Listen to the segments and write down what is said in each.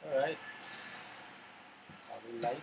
Alright, I will like.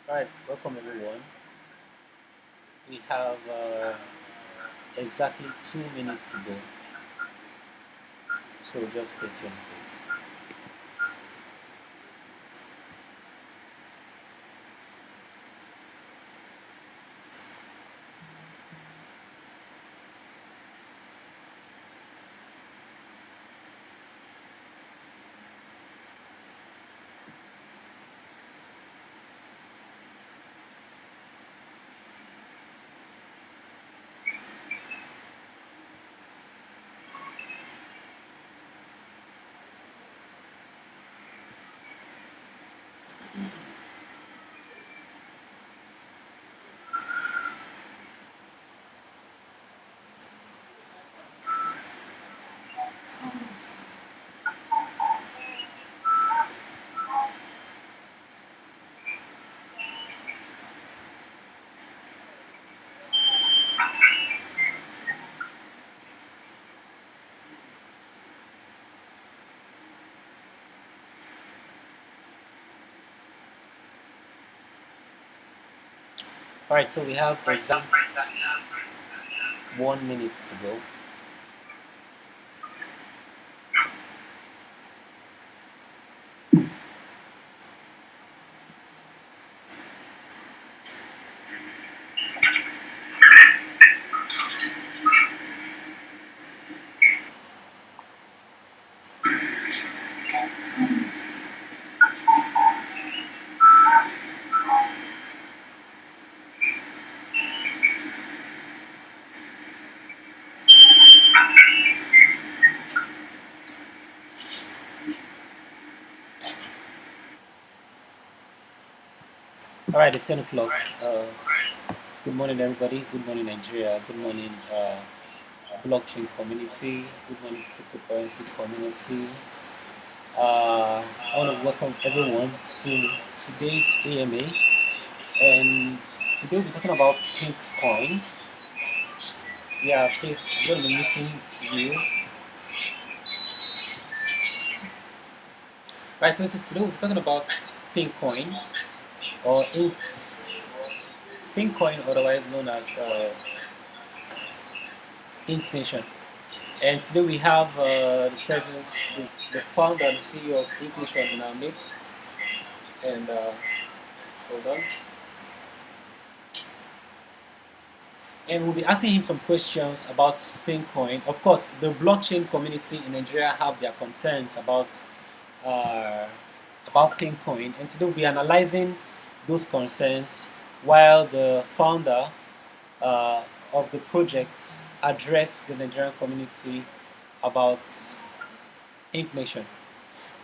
Alright, welcome everyone. We have exactly 2 minutes to go, so just stay tuned, please. Alright, so we have exactly 1 minute to go. Alright, it's 10 o'clock. Good morning, everybody. Good morning, Nigeria. Good morning, blockchain community. Good morning, cryptocurrency community. I want to welcome everyone to today's AMA. And today we'll be talking about pink coin. Yeah, please, I'm going to be meeting you. Right, so today we'll be talking about pink coin or inks. Pink coin, otherwise known as InksNAtion. And today we have the presence, the founder and CEO of InksNAtion in our midst. And hold on. And we'll be asking him some questions about Coin. Of course, the blockchain community in Nigeria have their concerns uh, about Coin, and today we'll be analyzing those concerns while the founder of the project address the Nigerian community about information.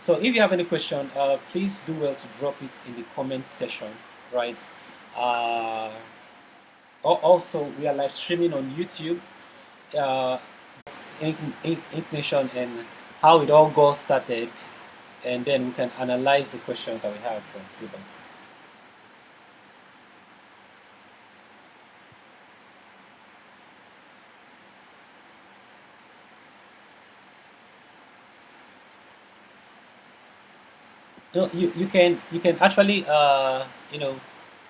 So if you have any question, please do well to drop it in the comment section, right? Uh, Also, we are live streaming on YouTube, uh, information and how it all got started, and then we can analyze the questions that we have from Siba. No, you can actually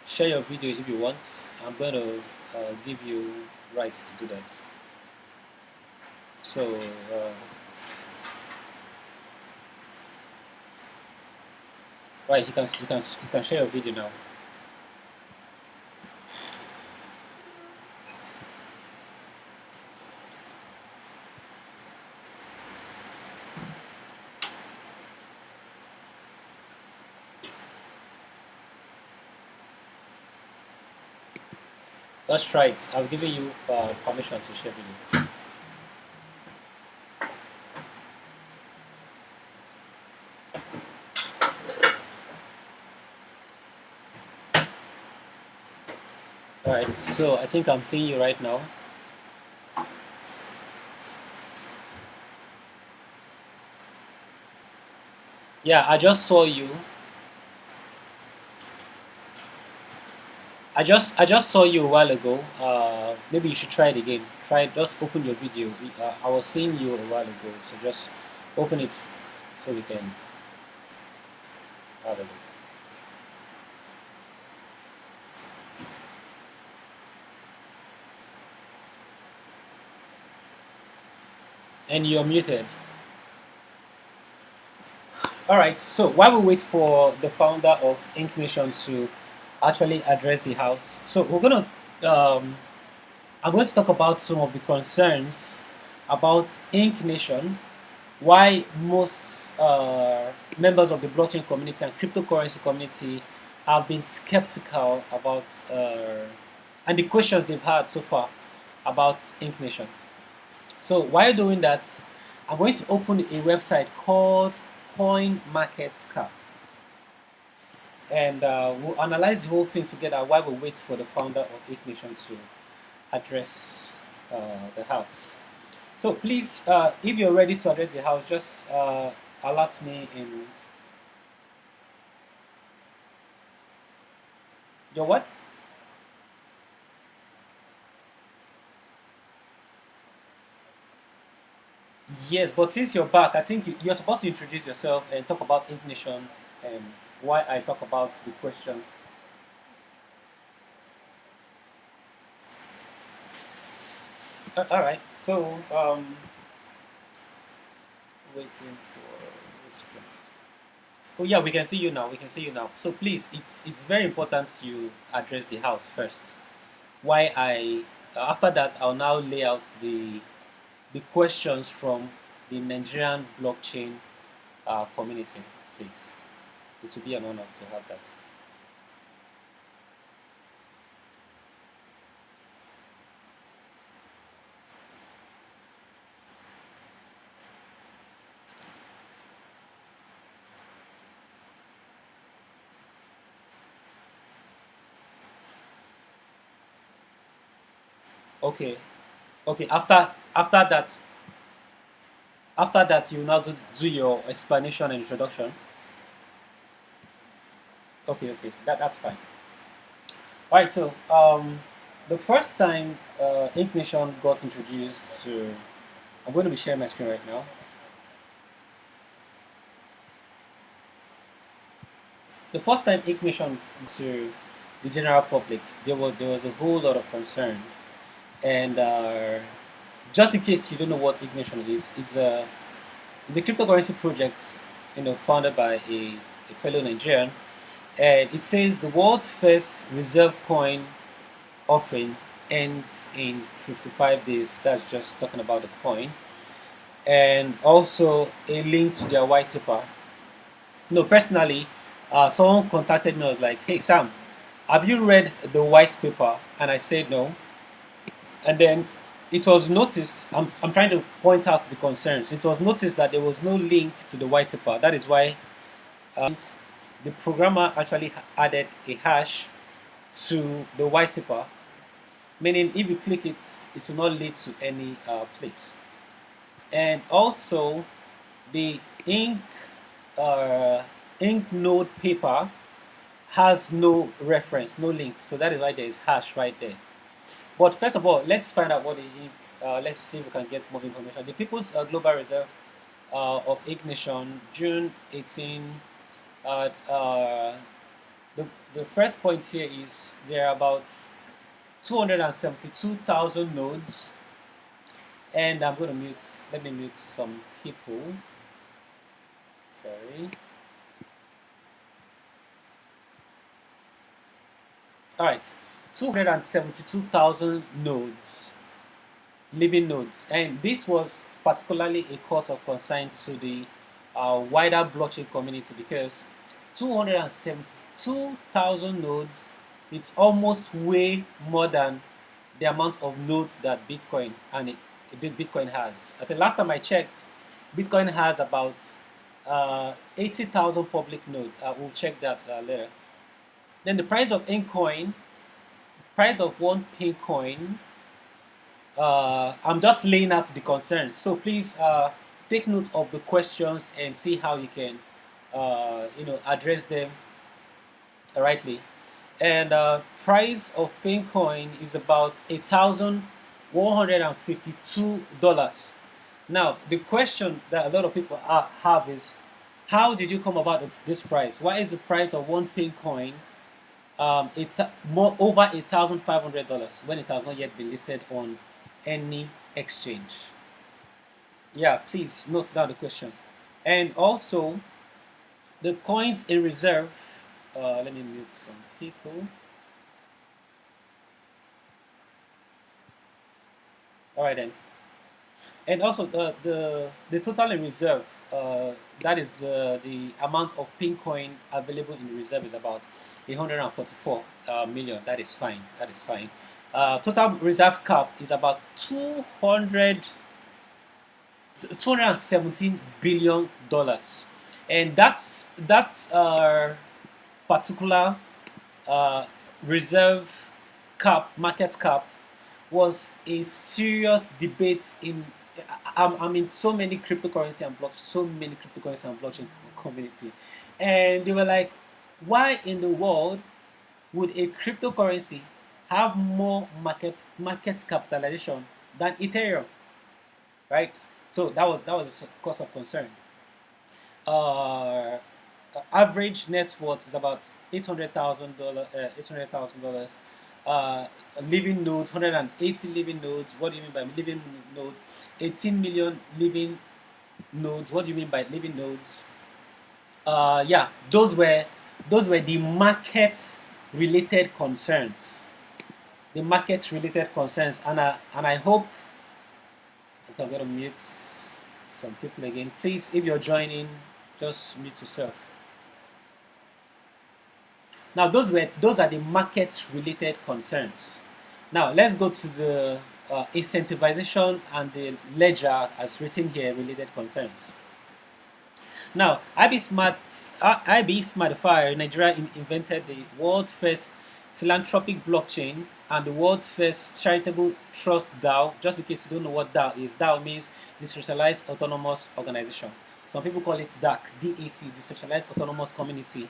share your video if you want. I'm going to give you rights to do that. So right, you can share your video now. Let's try it. I've given you permission to share video. Alright, so I think I'm seeing you right now. Yeah, I just saw you. I just saw you a while ago. Maybe you should try it again. Try just open your video. I was seeing you a while ago, so just open it so we can have a look. And you're muted. All right. So while we wait for the founder of InksNAtion to actually address the house, so we're gonna I'm going to talk about some of the concerns about InksNAtion, why most members of the blockchain community and cryptocurrency community have been skeptical about and the questions they've had so far about InksNAtion. So while doing that, I'm going to open a website called CoinMarketCap, and we'll analyze the whole thing together while we wait for the founder of InksNAtion to address the house. So please, if you're ready to address the house, just alert me in your what? Yes, but since you're back, I think you're supposed to introduce yourself and talk about InksNAtion and why I talk about the questions. All right. So waiting for this one. Oh yeah, we can see you now. We can see you now. So please, it's very important you address the house first. Why I after that I'll now lay out the questions from the Nigerian blockchain community, please. It will be an honor to have that. Okay, okay. After that, you now do your explanation and introduction. Okay, okay. That's fine. All right. So the first time InksNAtion got introduced to, I'm going to be sharing my screen right now. The first time InksNAtion to the general public, there was a whole lot of concern. And just in case you don't know what InksNAtion is, it's a cryptocurrency project, founded by a fellow Nigerian, and it says the world's first reserve coin offering ends in 55 days. That's just talking about the coin, and also a link to their white paper. No, personally, someone contacted me. I was like, "Hey Sam, have you read the white paper?" And I said no. And then it was noticed, I'm trying to point out the concerns. It was noticed that there was no link to the white paper. That is why the programmer actually added a hash to the white paper, meaning if you click it, it will not lead to any place. And also, the uh, ink node paper has no reference, no link. So that is why there is hash right there. But first of all, let's find out what the ink. Let's see if we can get more information. The People's Global Reserve of InksNAtion, June 18. Uh, uh, the first point here is there are about 272,000 nodes, and I'm going to mute. Let me mute some people. Sorry. All right, 272,000 nodes, living nodes, and this was particularly a cause of concern to the wider blockchain community because 272,000 nodes, it's almost way more than the amount of nodes that Bitcoin has. I think last time I checked, Bitcoin has about 80,000 public nodes. We'll check that later. Then the price of Incoin, price of one Pincoin. I'm just laying out the concerns. So please take note of the questions and see how you can, address them rightly. And price of Pincoin is about $1,152. Now, the question that a lot of people have is, how did you come about this price? Why is the price of one Pincoin it's more over $1,500 when it has not yet been listed on any exchange? Yeah, please note down the questions. And also, the coins in reserve. Let me mute some people. All right then. And also the total in reserve. That is the amount of pin coin available in the reserve is about 144 million. That is fine. That is fine. Total reserve cap is about 217 billion dollars, and that's particular uh, reserve cap, market cap, was a serious debate in I'm in so many cryptocurrency and blockchain community, and they were like, why in the world would a cryptocurrency have more market capitalization than Ethereum, right? So that was a cause of concern. uh, Average net worth is about $800,000. $800,000. Uh, Living nodes, 180 living nodes. What do you mean by living nodes? 18 million living nodes. What do you mean by living nodes? Yeah, those were the market related concerns. The market related concerns, and I hope okay, I'm gonna mute some people again. Please, if you're joining, just mute yourself. Now, those are the market-related concerns. Now, let's go to the incentivization and the ledger as written here related concerns. Now, IB Smartifier Nigeria invented the world's first philanthropic blockchain and the world's first charitable trust DAO. Just in case you don't know what DAO is, DAO means Decentralized Autonomous Organization. Some people call it DAC, Decentralized Autonomous Community.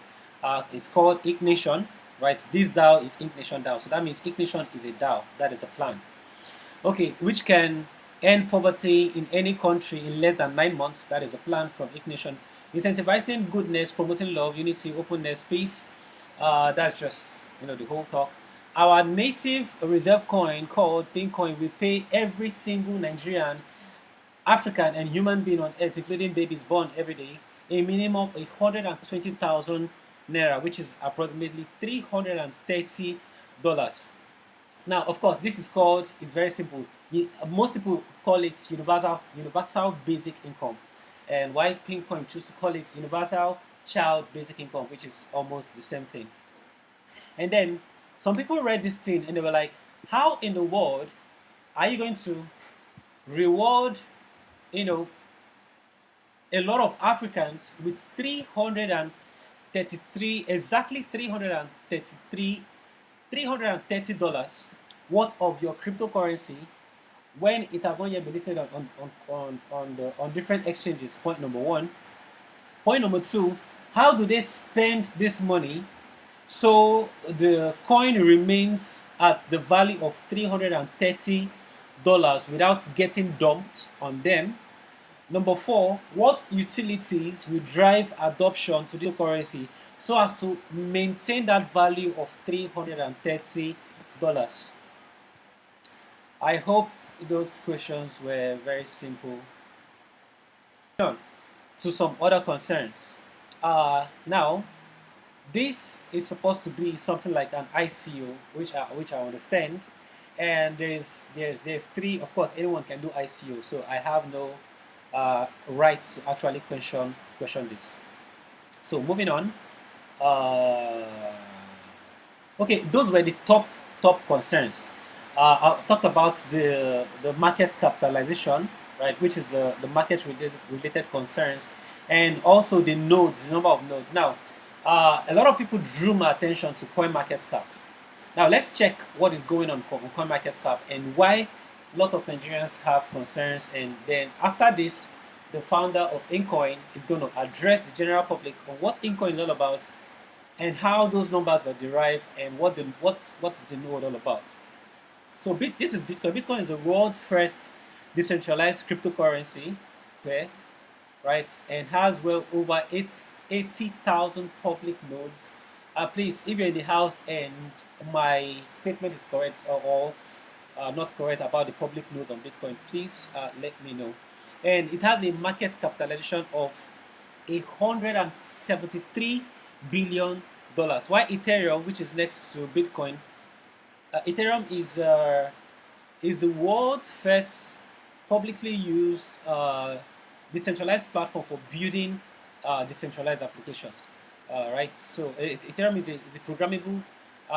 It's called InksNAtion, right? This DAO is InksNAtion DAO. So that means InksNAtion is a DAO. That is the plan. Okay, which can end poverty in any country in less than 9 months. That is a plan from InksNAtion. Incentivizing goodness, promoting love, unity, openness, peace. That's just the whole talk. Our native reserve coin called Bitcoin will pay every single Nigerian, African, and human being on earth, including babies born every day, a minimum of 120,000 naira, which is approximately $330. Now, of course, this is very simple. Most people call it universal basic income, and why Pincoin choose to call it universal child basic income, which is almost the same thing. And then some people read this thing and they were like, how in the world are you going to reward, you know, a lot of Africans with 333, exactly 330 dollars worth of your cryptocurrency when it has not yet been listed on different exchanges? Point number one. Point number two, how do they spend this money so the coin remains at the value of $330 without getting dumped on them? Number four, what utilities will drive adoption to the currency so as to maintain that value of $330? I hope those questions were very simple. On to some other concerns. Now, this is supposed to be something like an ICO, which I understand, and there's three. Of course, anyone can do ICO, so I have no right to actually question this. So moving on. Okay, those were the top concerns. I talked about the market capitalization, right, which is the market related concerns, and also the nodes, the number of nodes. Now, a lot of people drew my attention to coin market cap. Now let's check what is going on coin market cap and why a lot of Nigerians have concerns. And then after this, the founder of Incoin is going to address the general public on what Incoin is all about and how those numbers were derived and what's the node all about. So this is Bitcoin. Bitcoin is the world's first decentralized cryptocurrency, okay, right, and has well over 80,000 public nodes. Please, if you're in the house and my statement is correct or not correct about the public nodes on Bitcoin, please let me know. and it has a market capitalization of $173 billion. While Ethereum, which is next to Bitcoin, Ethereum is the world's first publicly used decentralized platform for building decentralized applications. Right, so Ethereum is a programmable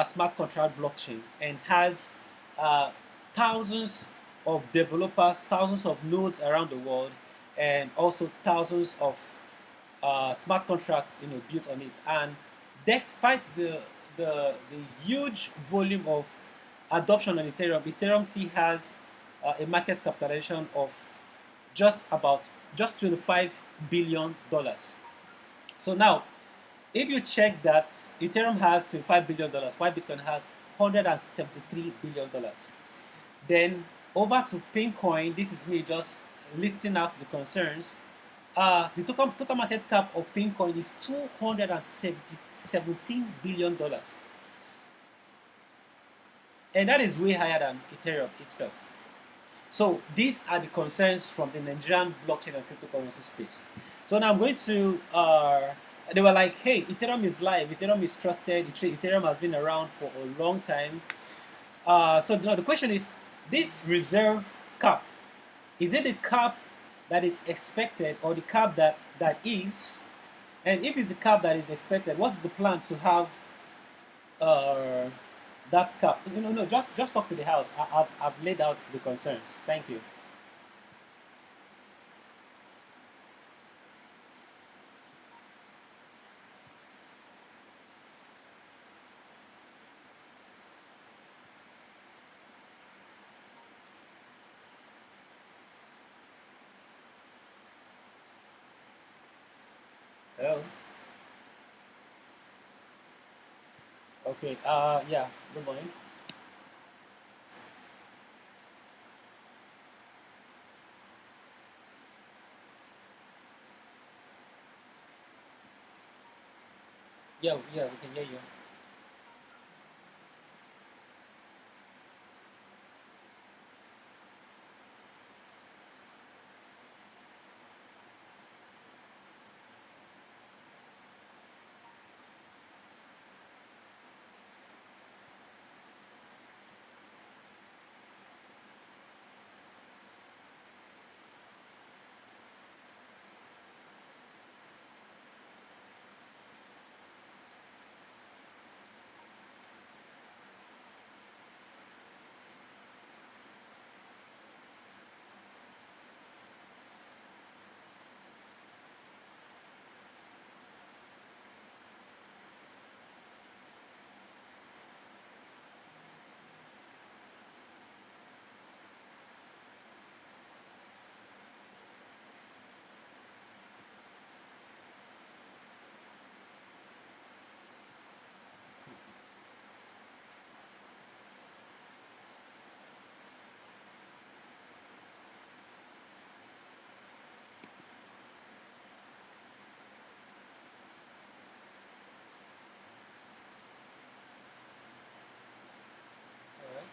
smart contract blockchain and has uh, thousands of developers, thousands of nodes around the world, and also thousands of smart contracts, built on it. And despite the huge volume of adoption on Ethereum, Ethereum still has a market capitalization of just about just $25 billion. So now, if you check that Ethereum has $25 billion, while Bitcoin has $173 billion, then over to Pincoin. This is me just listing out the concerns. The total market cap of Pincoin is $217 billion, and that is way higher than Ethereum itself. So these are the concerns from the Nigerian blockchain and cryptocurrency space. So now I'm going to. They were like, "Hey, Ethereum is live. Ethereum is trusted. Ethereum has been around for a long time." So now the question is, this reserve cap, is it the cap that is expected or the cap that is? And if it's the cap that is expected, what's the plan to have uh, that cap? No, just talk to the house. I've laid out the concerns. Thank you. Hello. Okay. Yeah. Good morning. Yeah, yeah, we can hear you. All right.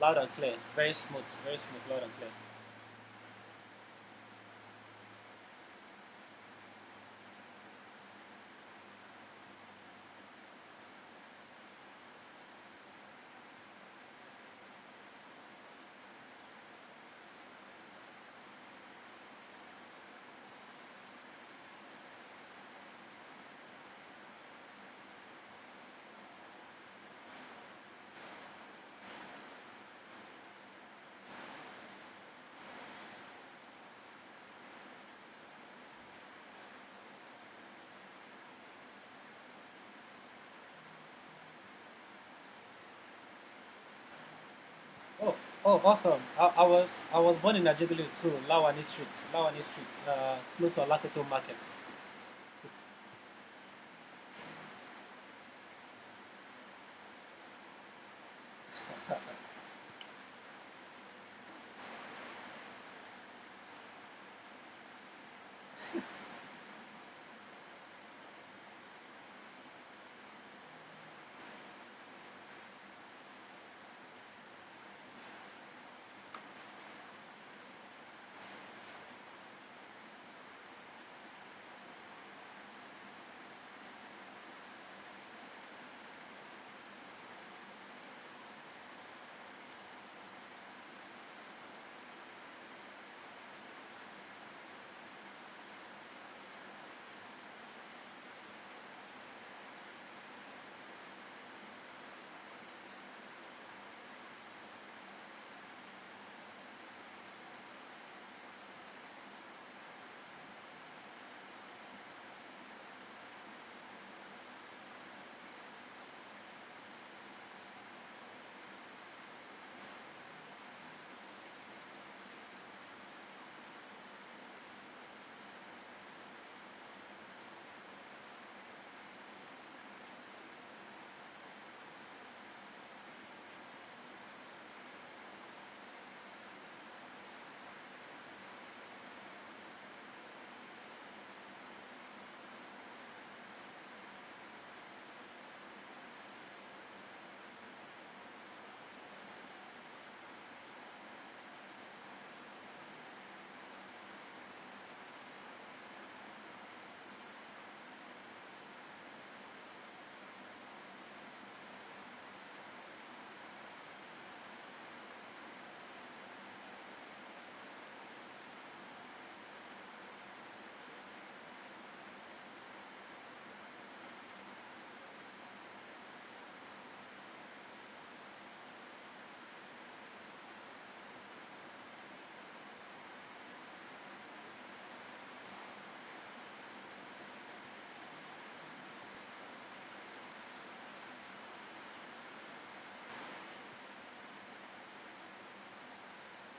Loud and clear. Very smooth. Very smooth. Loud and clear. Oh, oh, awesome. I was born in Najibili too, Lawani Streets, close to Alakoto Market.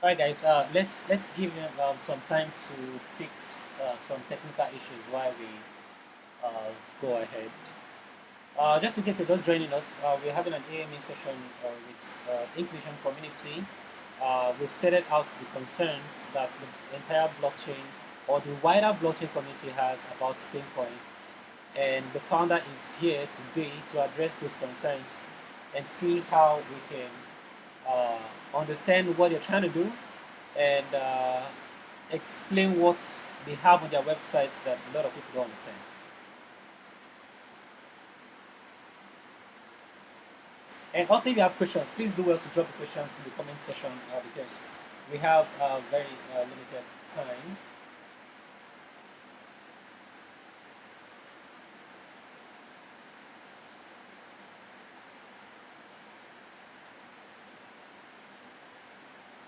All right, guys. Let's give him some time to fix some technical issues while we go ahead. Just in case you're just joining us, we're having an AMA session with InksNAtion community. We've stated out the concerns that the entire blockchain or the wider blockchain community has about Bitcoin, and the founder is here today to address those concerns and see how we can understand what they're trying to do and explain what they have on their websites that a lot of people don't understand. And also, if you have questions, please do well to drop the questions in the comment section because we have very limited time.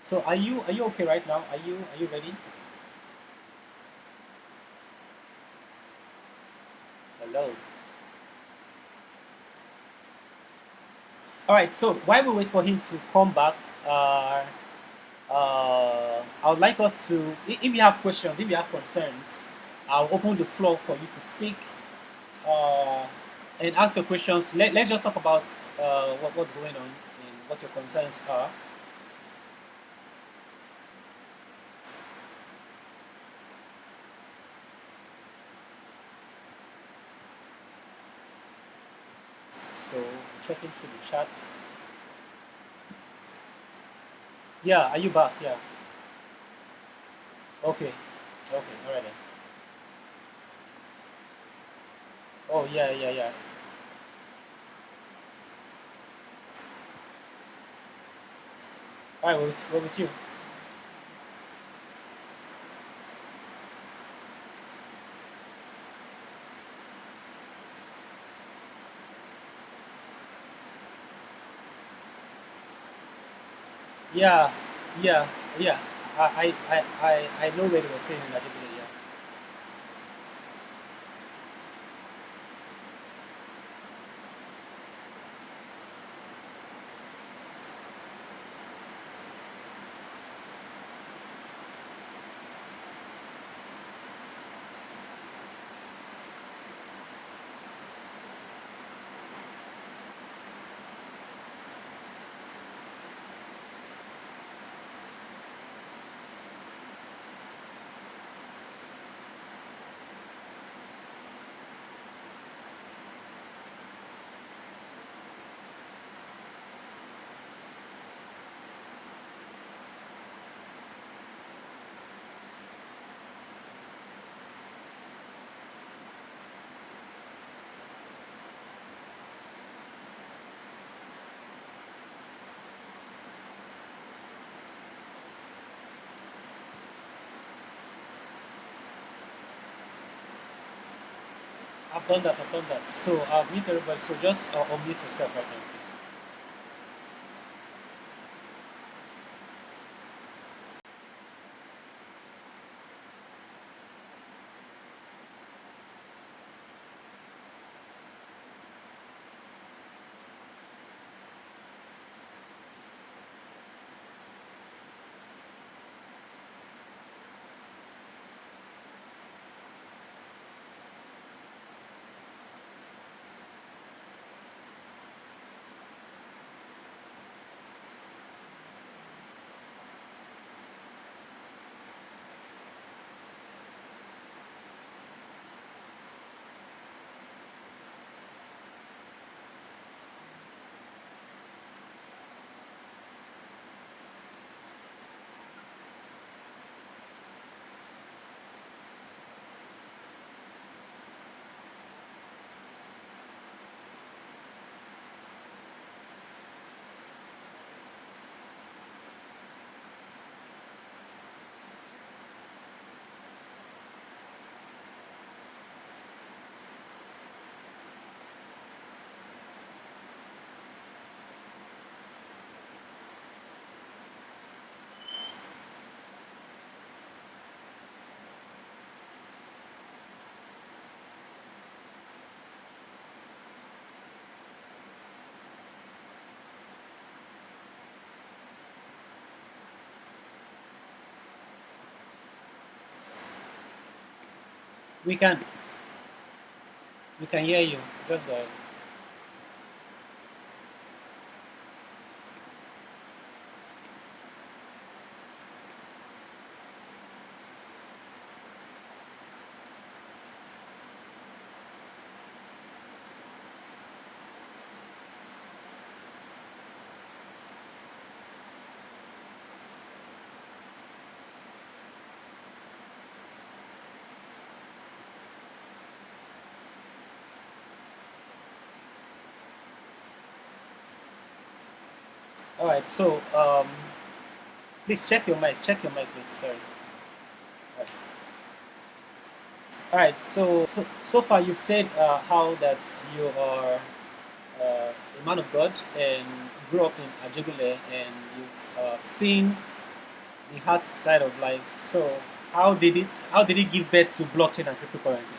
So, are you okay right now? Are you ready? Hello. All right. So while we wait for him to come back, uh, I would like us to, if you have questions, if you have concerns, I'll open the floor for you to speak uh, and ask your questions. Let's just talk about what's going on and what your concerns are. So checking through the chat. Yeah, are you back? Yeah. Okay. Okay. All right then. Oh yeah, yeah, yeah. All right, we're with you. Yeah, yeah, yeah. I know where they were staying in Nigeria. Yeah. I've done that. I've done that. So mute everybody. So just unmute yourself right now. We can. We can hear you. Just go ahead. All right. So please check your mic. Check your mic, please. Sorry. All right. All right. So far you've said how that you are a man of God and grew up in Ajegule and you've seen the hard side of life. So how did it give birth to blockchain and cryptocurrency?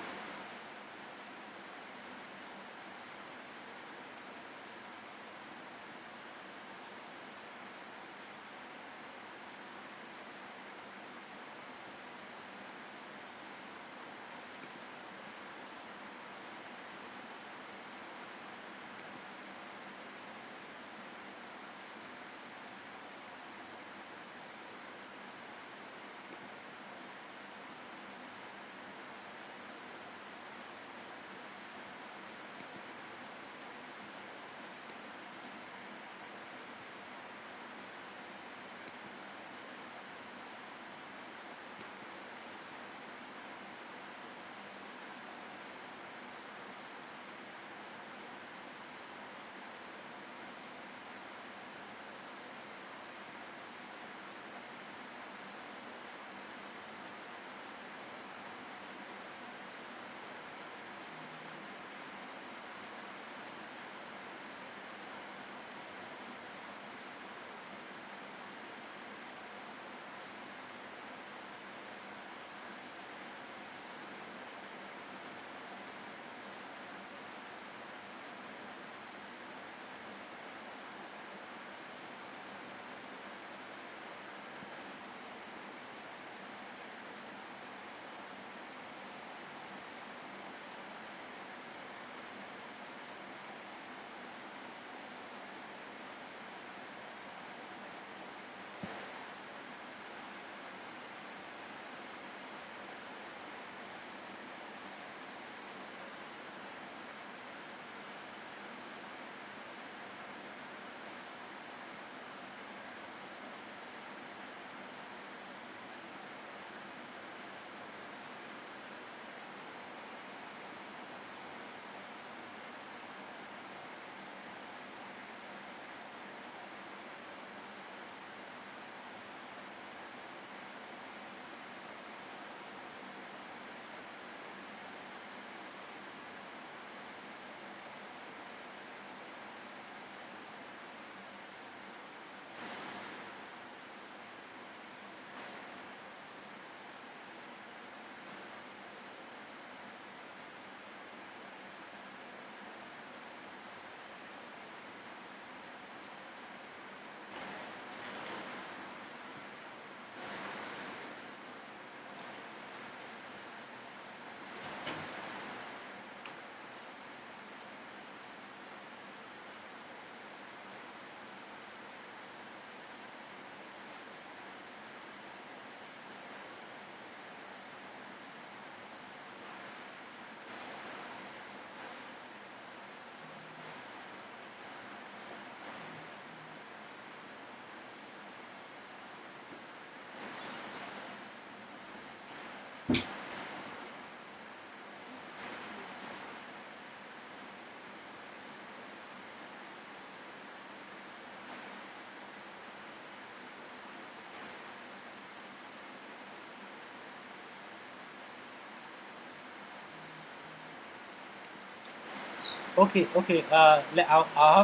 Okay, okay. I'll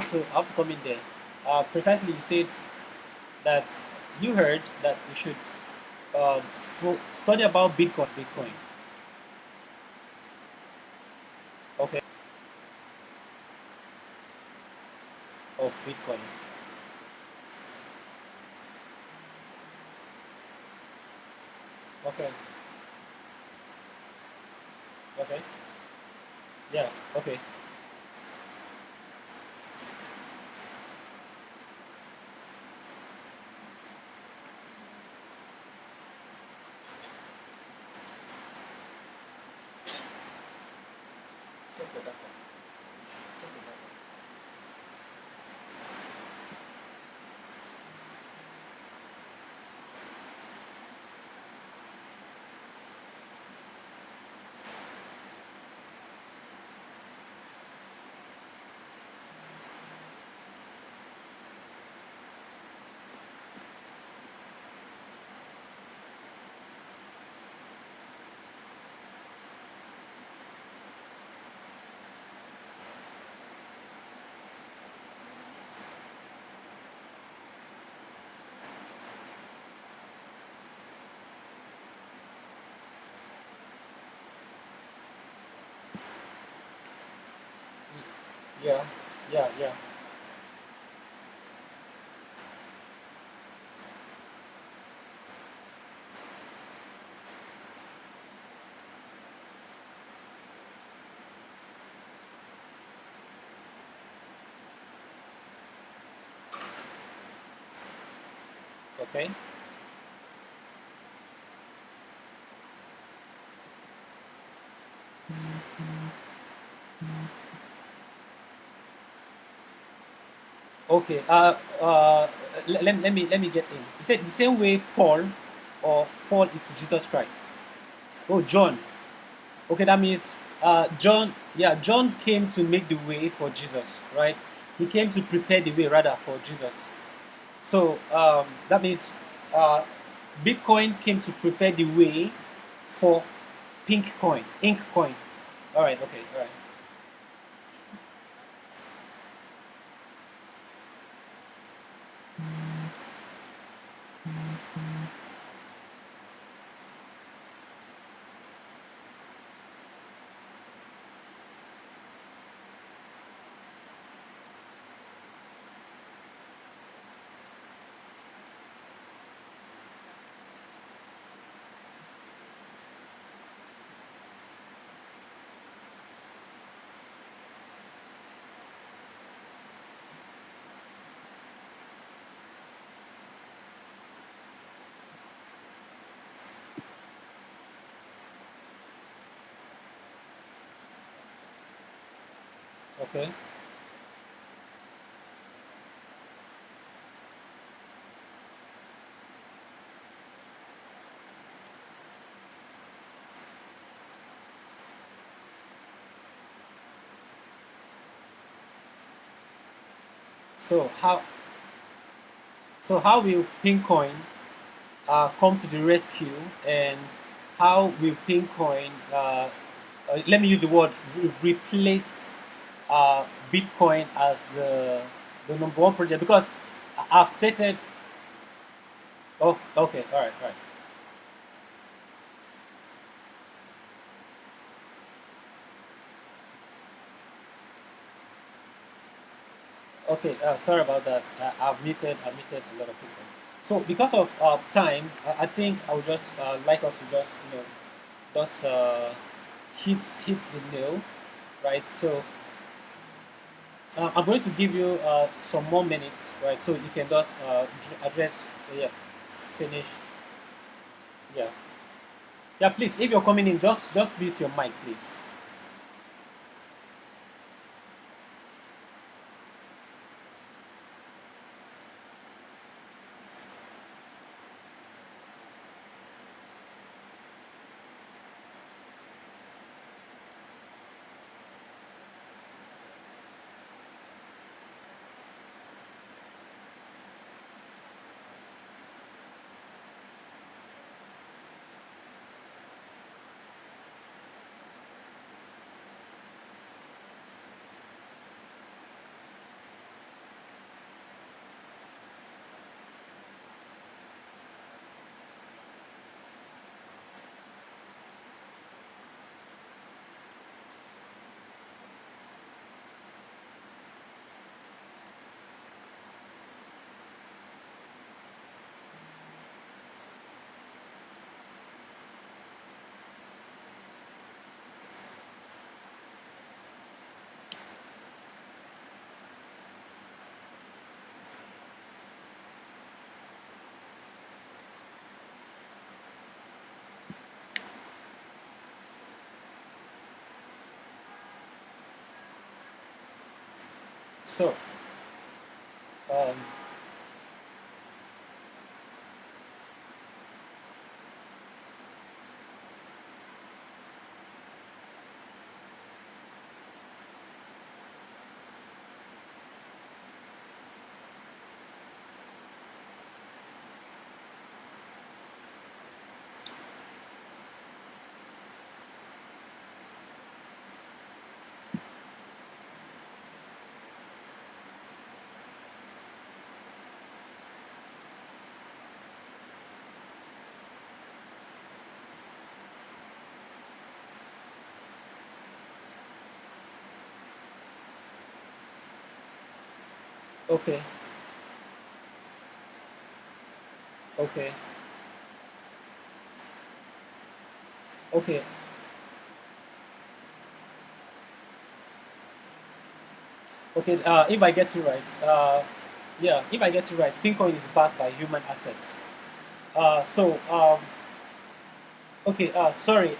have to come in there. Precisely, you said that you heard that you should uh, study about Bitcoin. Okay, of Bitcoin. Okay, Okay. Yeah. Okay. Check the data. Check the data. Yeah. Yeah. Yeah. Okay. Okay. Let me get in. You said the same way Paul, or Paul is Jesus Christ. Oh, John. Okay, that means John. Yeah, John came to make the way for Jesus, right? He came to prepare the way, rather, for Jesus. So that means uh, Bitcoin came to prepare the way for pink coin, ink coin. All right. Okay. All right. Okay. So how will Pincoin come to the rescue, and how will Pincoin let me use the word replace Bitcoin as the number one project, because I've stated. Oh, okay, all right, all right. Okay, sorry about that. I've muted a lot of people. So because of time, I think I would just like us to just just hit the nail, right? So I'm going to give you some more minutes, right? So you can just address, yeah, finish, yeah, yeah. Please, if you're coming in, just mute your mic, please. So, um, okay, okay, okay, okay. If I get you right, yeah, if I get you right, Pincoin is backed by human assets. So, okay, sorry,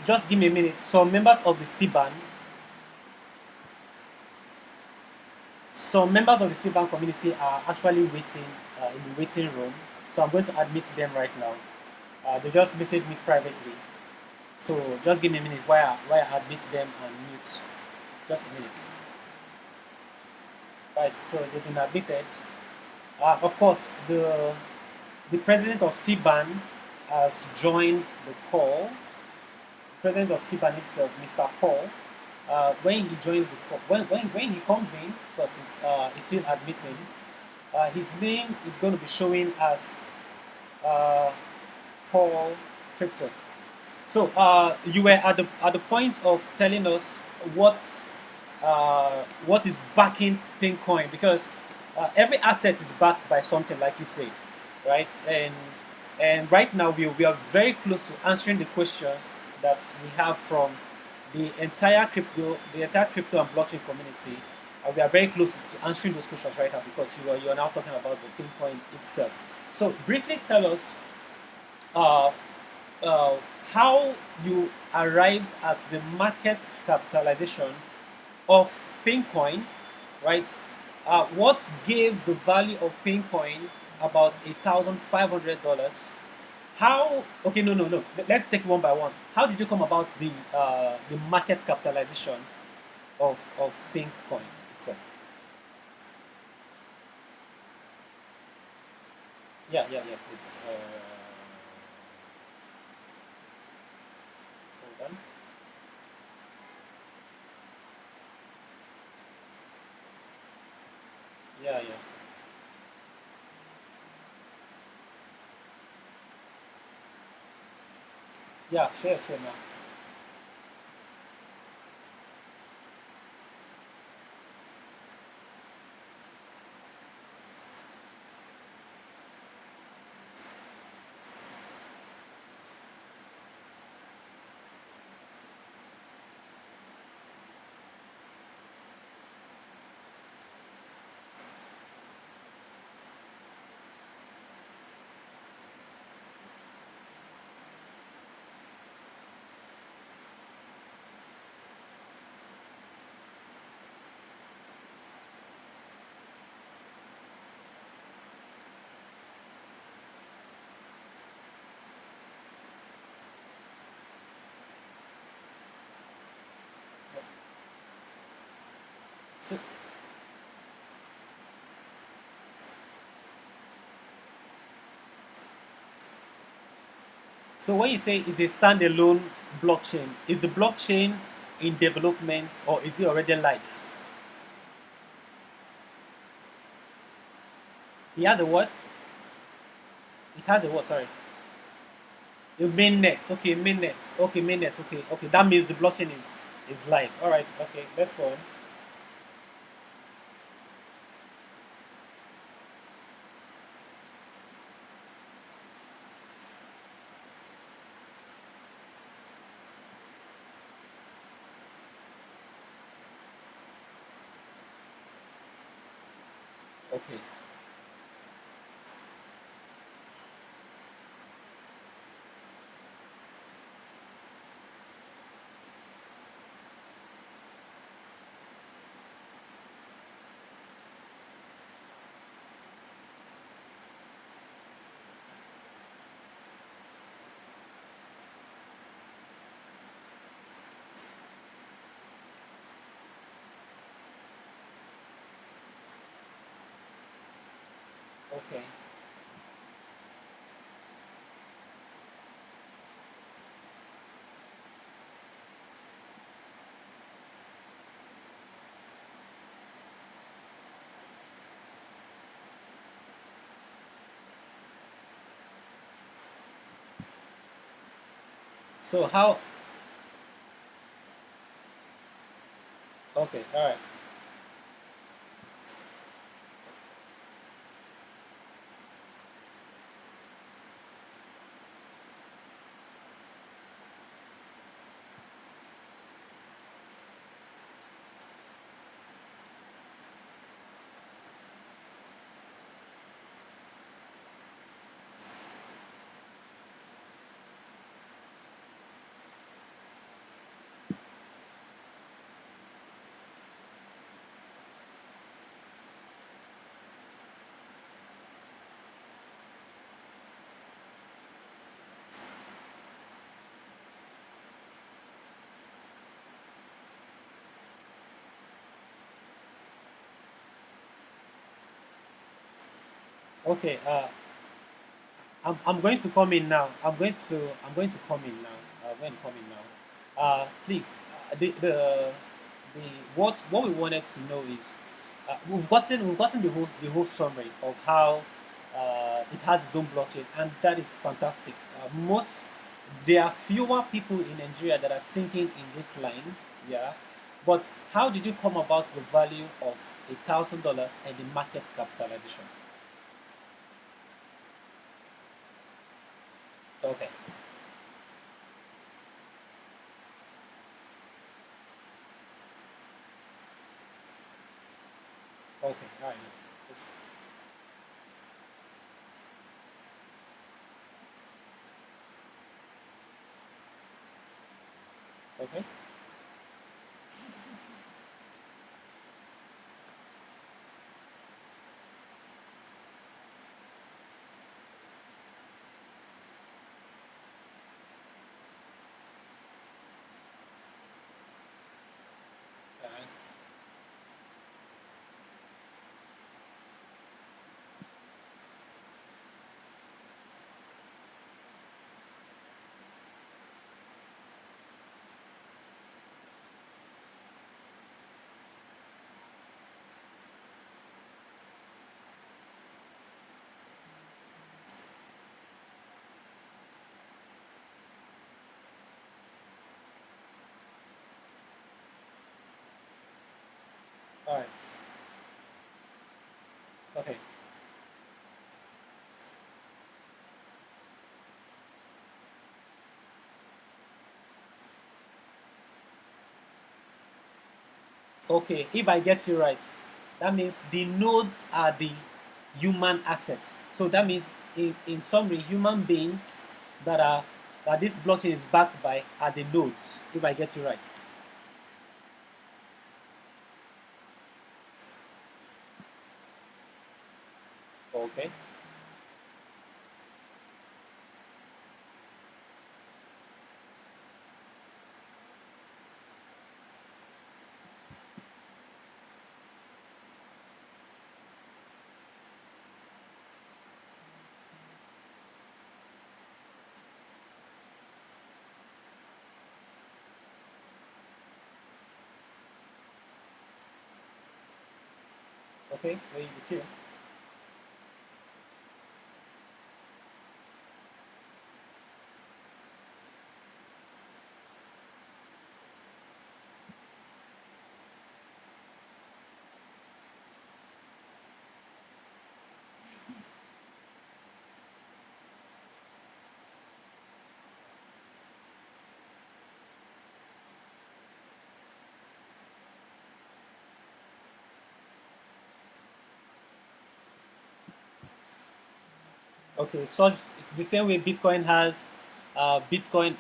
just give me a minute. So, members of the CBAN, some members of the CBAN community are actually waiting in the waiting room. So, I'm going to admit them right now. They just messaged me privately. So, just give me a minute while I admit them and mute. Just a minute. Right, so they've been admitted. Of course, the president of CBAN has joined the call. The president of CBAN himself, Mr. Paul, when he joins the call, when he comes in, because he's still admitting, his name is going to be showing as uh, Paul Crypto. So you were at the point of telling us what is backing Pincoin, because every asset is backed by something, like you said, right? And right now we are very close to answering the questions that we have from the entire crypto and blockchain community. We are very close to answering those questions right now, because you are now talking about the Pincoin itself. So briefly tell us uh, uh, how you arrived at the market capitalization of Pincoin, right? What gave the value of Pincoin about $1,500? How? Okay, no, no, no. Let's take one by one. How did you come about the market capitalization of Pincoin itself? Yeah, yeah, yeah. Please. Hold on. Yeah, yeah, yeah. Share screen now. So, so when you say it's a standalone blockchain, is the blockchain in development or is it already live? He has a what? It has a what? Sorry. The mainnet. Okay, mainnet. Okay, mainnet. Okay, okay. That means the blockchain is live. All right. Okay, let's go on. Okay. Okay. So how? Okay. All right. Okay. I'm going to come in now. I'm going to come in now. I'm going to come in now. Please, the what we wanted to know is we've gotten the whole summary of how it has its own blockchain, and that is fantastic. Most There are fewer people in Nigeria that are thinking in this line, yeah. But how did you come about the value of $1,000 and the market capitalization? Okay. Okay, all right. Yes. Okay, all right, all right. Okay, okay. If I get you right, that means the nodes are the human assets. So that means, in summary, human beings that are that this blockchain is backed by are the nodes. If I get you right. Okay, okay. Very clear. Okay, so it's the same way Bitcoin has Bitcoin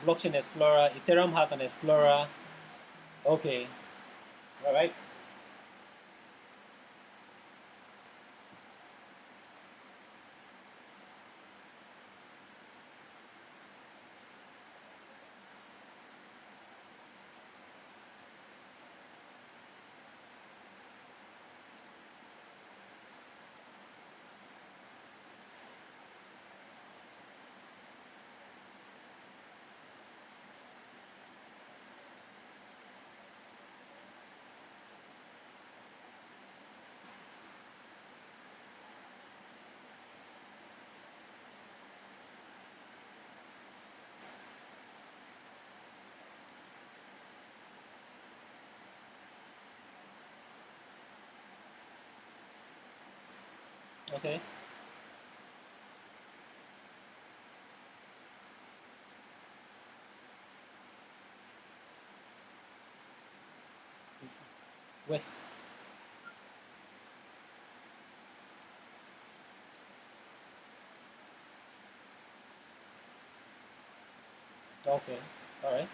blockchain explorer. Ethereum has an explorer. Okay, all right. Okay. West. Okay. All right.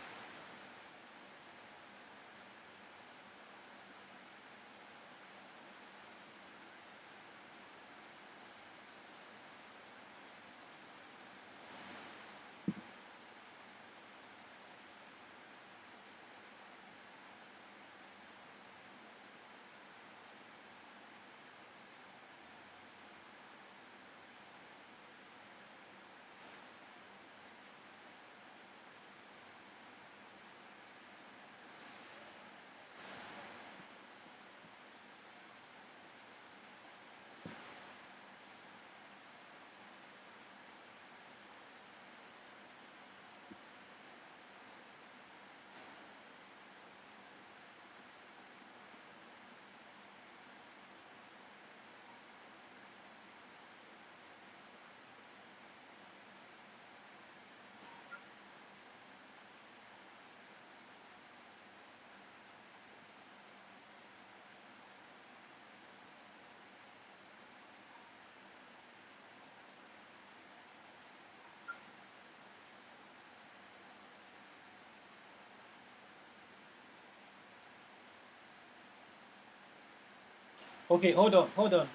Okay. Hold on. Hold on.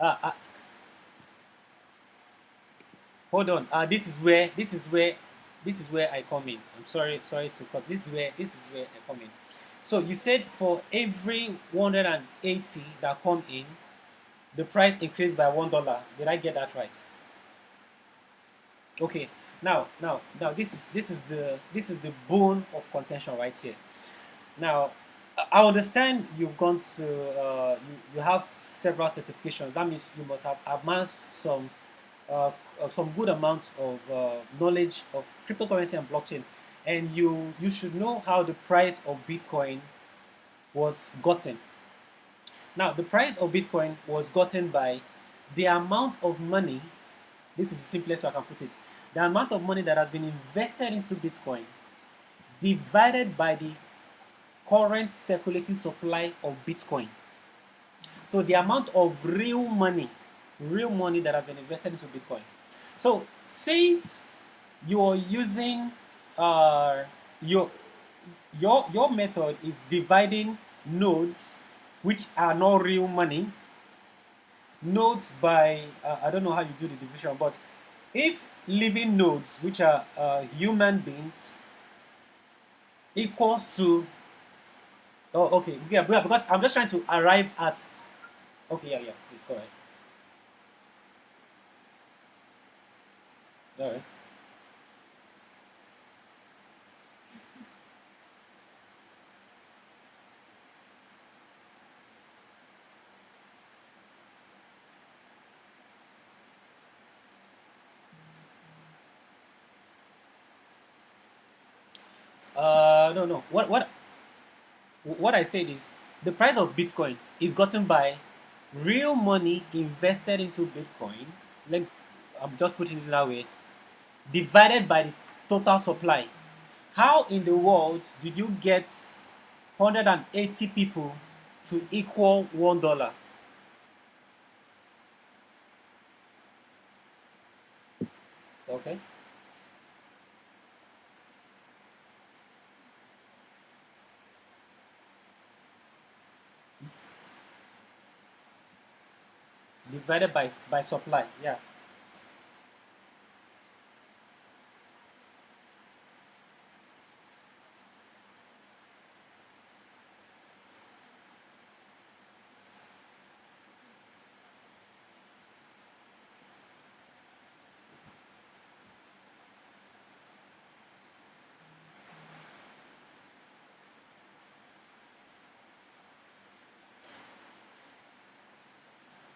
Uh, uh, Hold on. This is where I come in. I'm sorry to cut. This is where I come in. So you said for every 180 that come in, the price increased by $1. Did I get that right? Okay. Now, this is the bone of contention right here. Now, I understand you've gone to you have several certifications. That means you must have amassed some good amount of knowledge of cryptocurrency and blockchain, and you should know how the price of Bitcoin was gotten. Now, the price of Bitcoin was gotten by the amount of money. This is the simplest way I can put it. The amount of money that has been invested into Bitcoin divided by the current circulating supply of Bitcoin. So the amount of real money that has been invested into Bitcoin. So since you are using uh, your your method is dividing nodes, which are not real money, nodes by I don't know how you do the division, but if living nodes, which are human beings, equals to okay, yeah, because I'm just trying to arrive at okay, yeah, yeah, please go ahead. All right. No, no. What I said is the price of Bitcoin is gotten by real money invested into Bitcoin. Let I'm just putting it that way. Divided by the total supply. How in the world did you get 180 people to equal $1? Okay. Divided by supply. Yeah.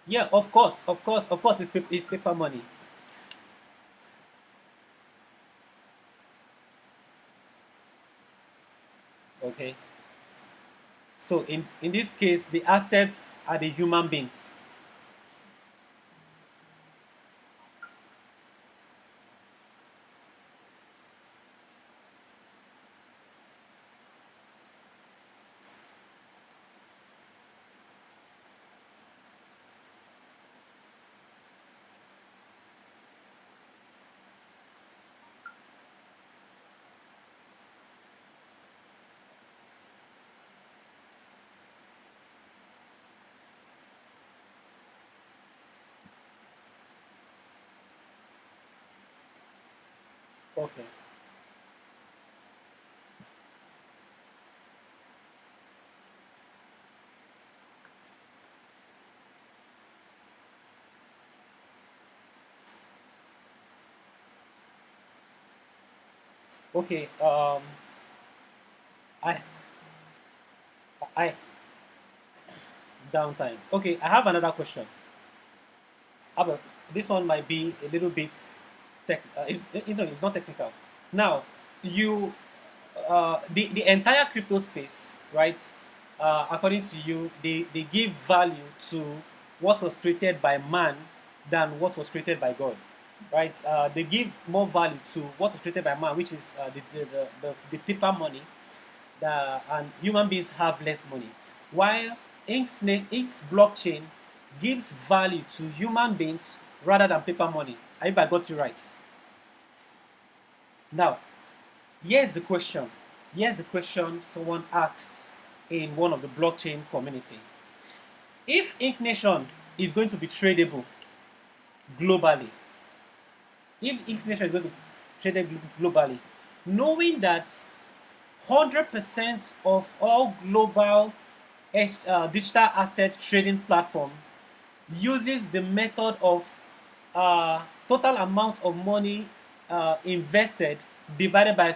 Yeah. Of course, it's paper money. Okay. So in this case, the assets are the human beings. Okay. Okay. I I downtime. Okay, I have another question. However, this one might be a little bit it's not technical. Now, you the entire crypto space, right? According to you, they give value to what was created by man than what was created by God, right? They give more value to what was created by man, which is the paper money, and human beings have less money. While Inks blockchain gives value to human beings rather than paper money. If I got you right. Now, here's the question. Here's the question someone asked in one of the blockchain community. If InksNation is going to be tradable globally, if InksNation is going to be traded globally, knowing that 100% of all global digital asset trading platform uses the method of total amount of money invested divided by.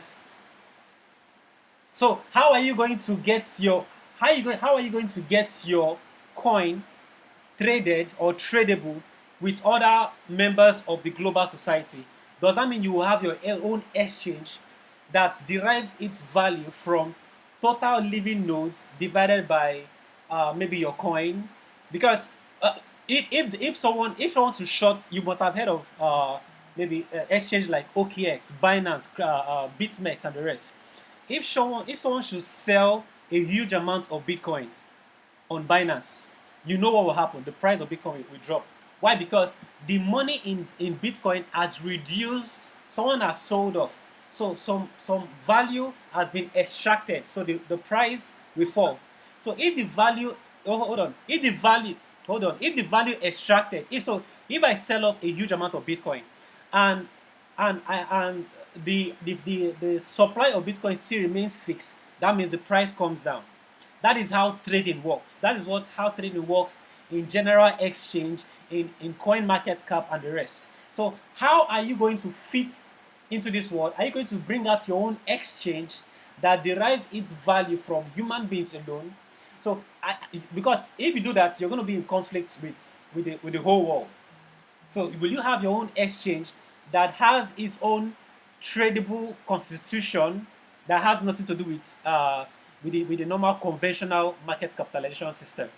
So how are you going to get your how are you going to get your coin traded or tradable with other members of the global society? Does that mean you will have your own exchange that derives its value from total living nodes divided by maybe your coin? Because if someone to short, you must have heard of maybe exchange like OKX, Binance, BitMEX, and the rest. If someone should sell a huge amount of Bitcoin on Binance, you know what will happen. The price of Bitcoin will drop. Why? Because the money in Bitcoin has reduced. Someone has sold off. So some value has been extracted. So the price will fall. So if the value hold on. If the value hold on. If the value extracted, if I sell off a huge amount of Bitcoin and and the supply of Bitcoin still remains fixed, that means the price comes down. That is how trading works. That is how trading works in general exchange, in coin market cap and the rest. So how are you going to fit into this world? Are you going to bring out your own exchange that derives its value from human beings alone? So because if you do that, you're going to be in conflict with the whole world. So will you have your own exchange that has its own tradable constitution that has nothing to do with the normal conventional market capitalization system?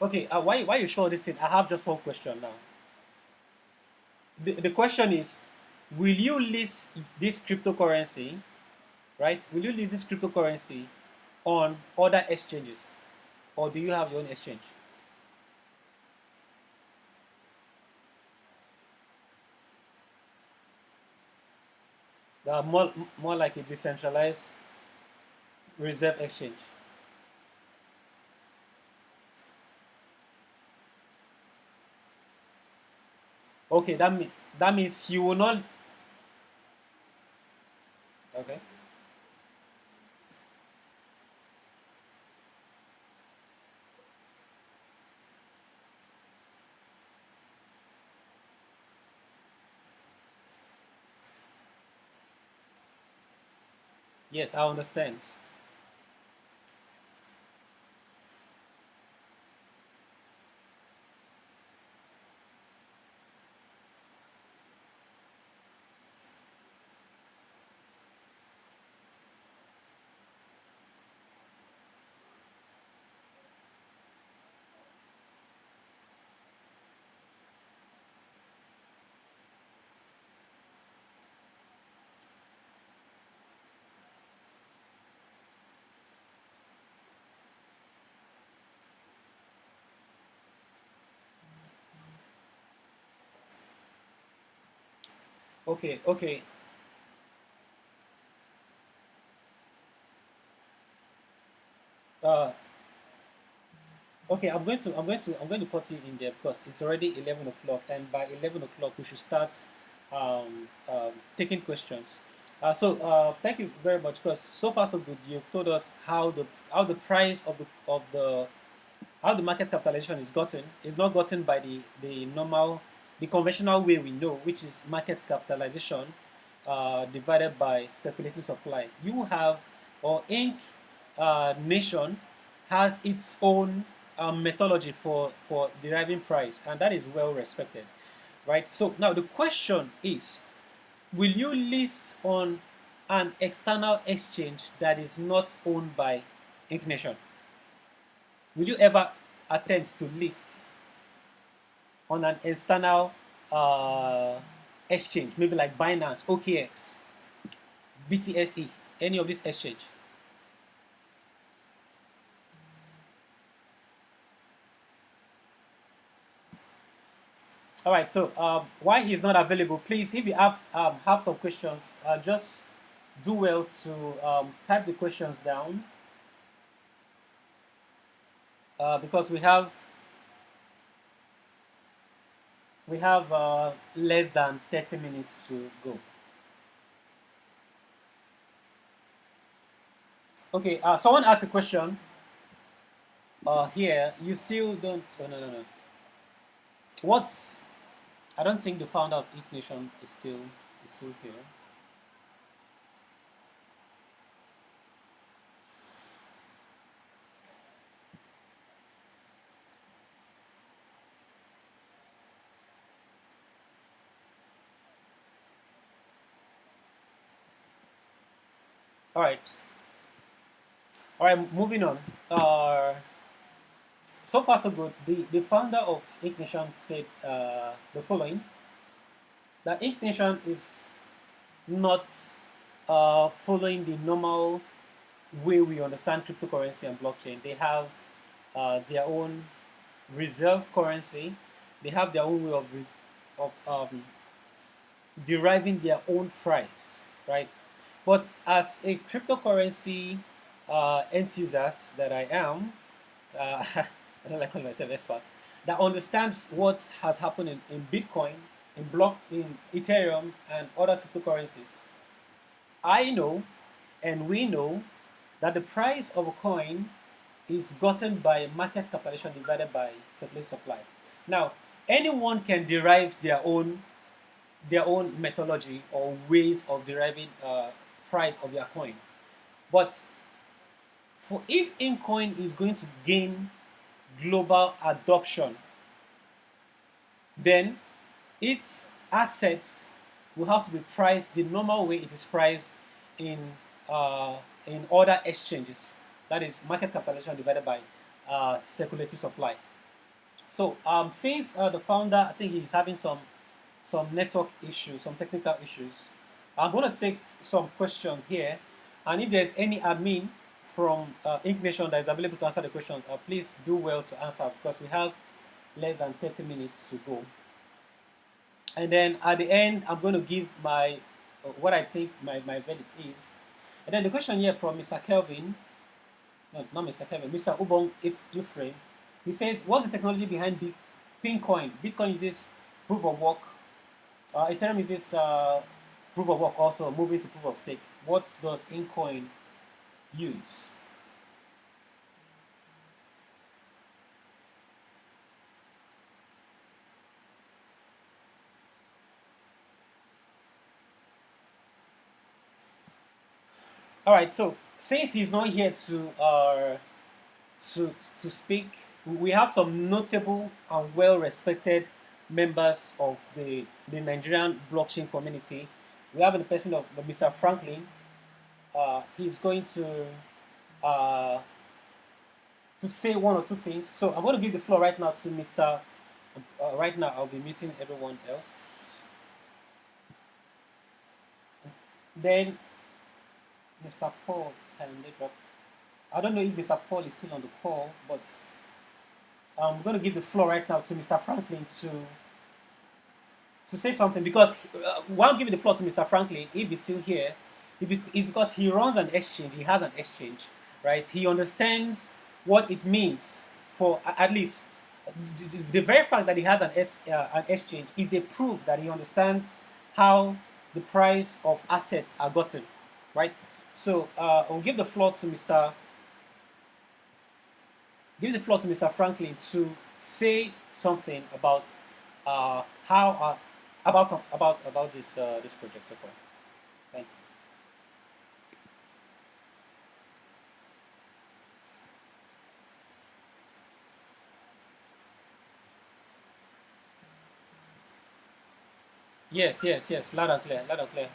Okay, why you show this in? I have just one question now. The question is, will you list this cryptocurrency, right? Will you list this cryptocurrency on other exchanges, or do you have your own exchange? More like a decentralized reserve exchange. Okay, that means you will not. Okay. Yes, I understand. Okay, okay, uh, okay. I'm going to cut you in there because it's already 11 o'clock, and by 11 o'clock we should start taking questions. Thank you very much because so far so good. You've told us how the price of the how the market capitalization is gotten is not gotten by the conventional way we know, which is market capitalization divided by circulating supply. You have, or Inc. Nation has its own methodology for deriving price, and that is well respected, right? So now the question is, will you list on an external exchange that is not owned by Inc. Nation? Will you ever attempt to list on an external uh, exchange, maybe like Binance, OKX, BTSE, any of this exchange? All right. So why he's not available? Please, if you have some questions, just do well to type the questions down because we have less than 30 minutes to go. Okay. Someone asked a question here. You still don't. Oh, no, no, no. What's I don't think the founder of InksNation is still here. All right. Moving on. So far so good. The founder of InksNation said the following: that InksNation is not following the normal way we understand cryptocurrency and blockchain. They have their own reserve currency. They have their own way of deriving their own price, right? But as a cryptocurrency end users that I am, I don't like calling myself expert, that understands what has happened in Bitcoin, in Ethereum, and other cryptocurrencies. I know, and we know, that the price of a coin is gotten by market capitalization divided by circulating supply. Now, anyone can derive their own methodology or ways of deriving price of their coin. But for if Incoin is going to gain global adoption, then its assets will have to be priced the normal way it is priced in in other exchanges. That is market capitalization divided by circulating supply. So since the founder, I think he's having some network issues, some technical issues. I'm going to take some question here, and if there's any admin from InksNAtion that is available to answer the question, please do well to answer because we have less than 30 minutes to go. And then at the end, I'm going to give my what I think my verdict is. And then the question here from Mr. Kelvin, no, not Mr. Kelvin, Mr. Ubong Iframe, he says, what's the technology behind Bitcoin? Bitcoin uses proof of work. Ethereum uses proof of work also, moving to proof of stake. What does Incoin use? All right, so since he's not here to, to speak, we have some notable and well-respected members of the Nigerian blockchain community. We have in the person of Mr. Franklin. He's going uh, to say one or two things. So I'm going to give the floor right now to Mr. Right now, I'll be meeting everyone else. Then Mr. Paul can drop. I don't know if Mr. Paul is still on the call, but I'm going to give the floor right now to Mr. Franklin to say something because while giving the floor to Mr. Franklin, if he's still here, it's because he runs an exchange, he has an exchange, right? He understands what it means for at least the very fact that he has an exchange is a proof that he understands how the price of assets are gotten, right? So I'll give the floor to Mr. Franklin to say something about how about this project so far. Thank you. Yes, yes, yes. Loud and clear. Loud and clear.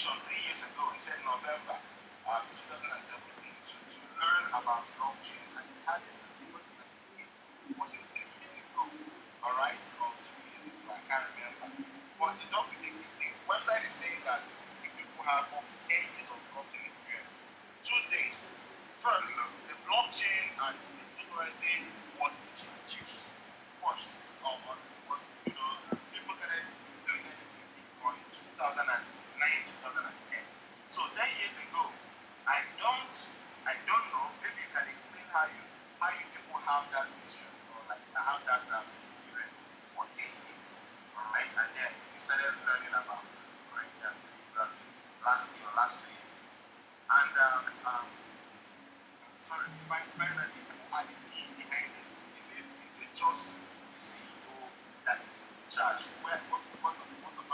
notification 3 years ago. He said November 2017 to learn about blockchain, and he had this certificate. Was it 3 years ago? All right, or 2 years ago? I can't remember. But the website is saying that the people have up to 10 years of blockchain experience. Two things. First, the blockchain and the cryptocurrency was introduced first, was, people started doing anything Bitcoin in 2009, 2010. So 10 years ago, I don't know, maybe you can explain how you people have that vision, or like have that experience for 10 years, all right? And then you started learning about cryptocurrency and last year or last 2 years. And sorry, finally, who are the team behind it? Is it just the CEO that is in charge? What about the original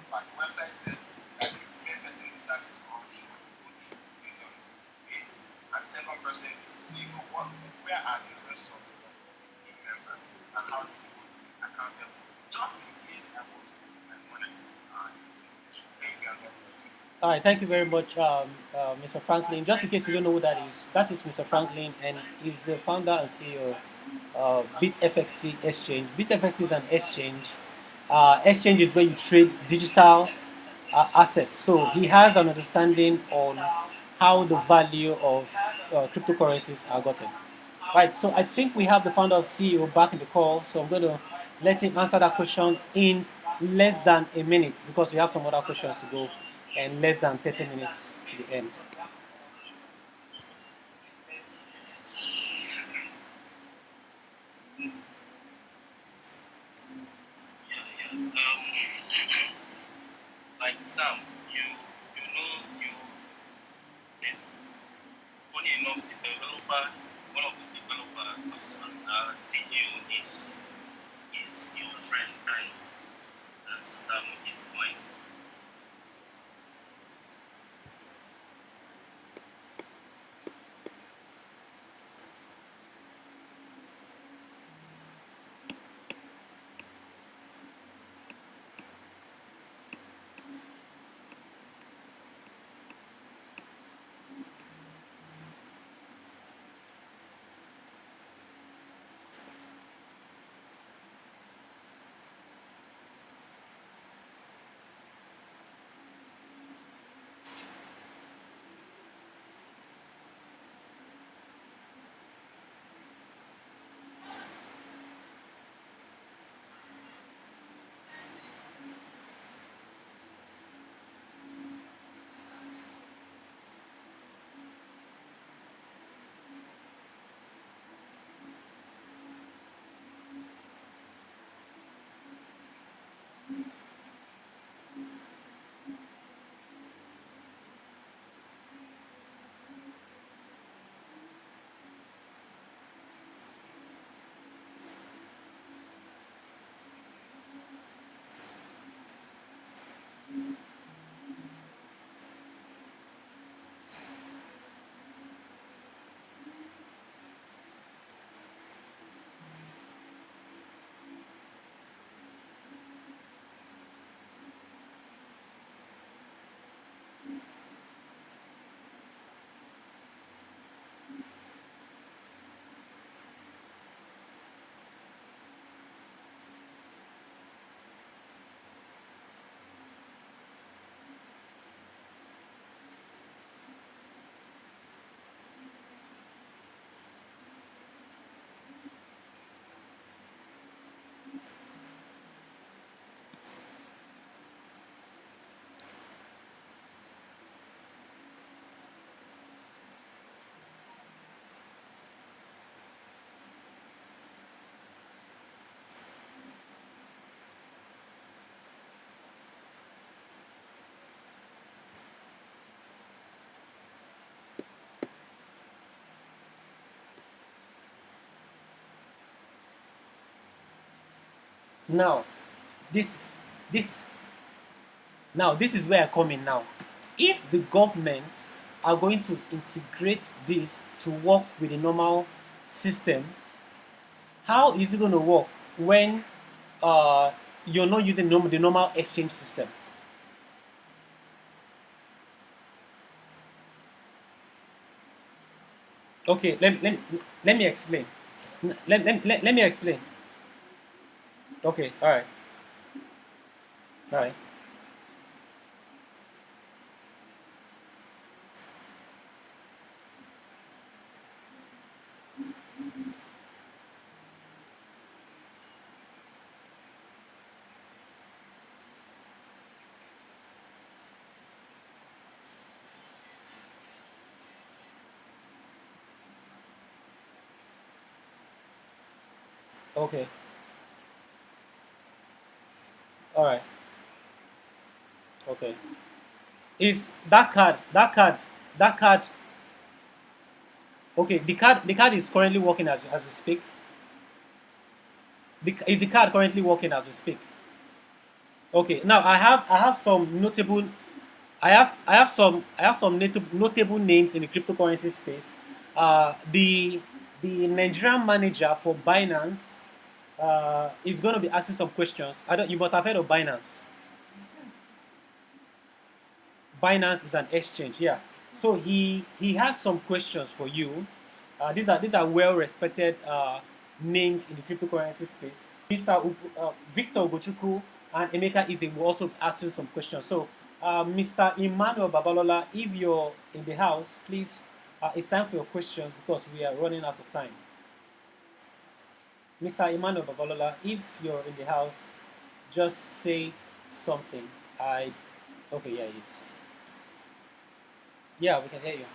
part? The website said that the main person in charge is coach, vision, okay? And the second person is the CEO. Where are the rest of the team members, and how do you hold them accountable? Just in case I want to put my money thank you, and God bless you. All right, thank you very much, Mr. Franklin. Just in case you don't know who that is Mr. Franklin, and he's the founder and CEO of BitFXC Exchange. BitFXC is an exchange. Exchange is where you trade digital assets. So he has an understanding on how the value of cryptocurrencies are gotten. Right, so I think we have the founder of CEO back in the call, so I'm going to let him answer that question in less than a minute because we have some other questions to go and less than 30 minutes to the end. Yeah, yeah. Like Sam, you know you eh, funny enough, one of the developers, CGO is your friend, and that's Bitcoin. Now, this this this is where I come in now. If the government are going to integrate this to work with the normal system, how is it going to work when uh, you're not using the normal exchange system? Okay, let me explain. Let me explain. Okay, all right, all right. Okay, all right. Okay. Is that card? Okay, the card is currently working as we speak. Is the card currently working as we speak? Okay. Now I have some notable I have some notable names in the cryptocurrency space. The Nigerian manager for Binance is going to be asking some questions. I don't. You must have heard of Binance. Binance is an exchange, yeah. So he has some questions for you. These are well respected names in the cryptocurrency space. Victor Ugochukwu and Emeka Ize will also ask you some questions. So Mr. Emmanuel Babalola, if you're in the house, please, it's time for your questions because we are running out of time. Mr. Emmanuel Babalola, if you're in the house, just say something. I Okay, yeah, yes. Yeah, we can hear you.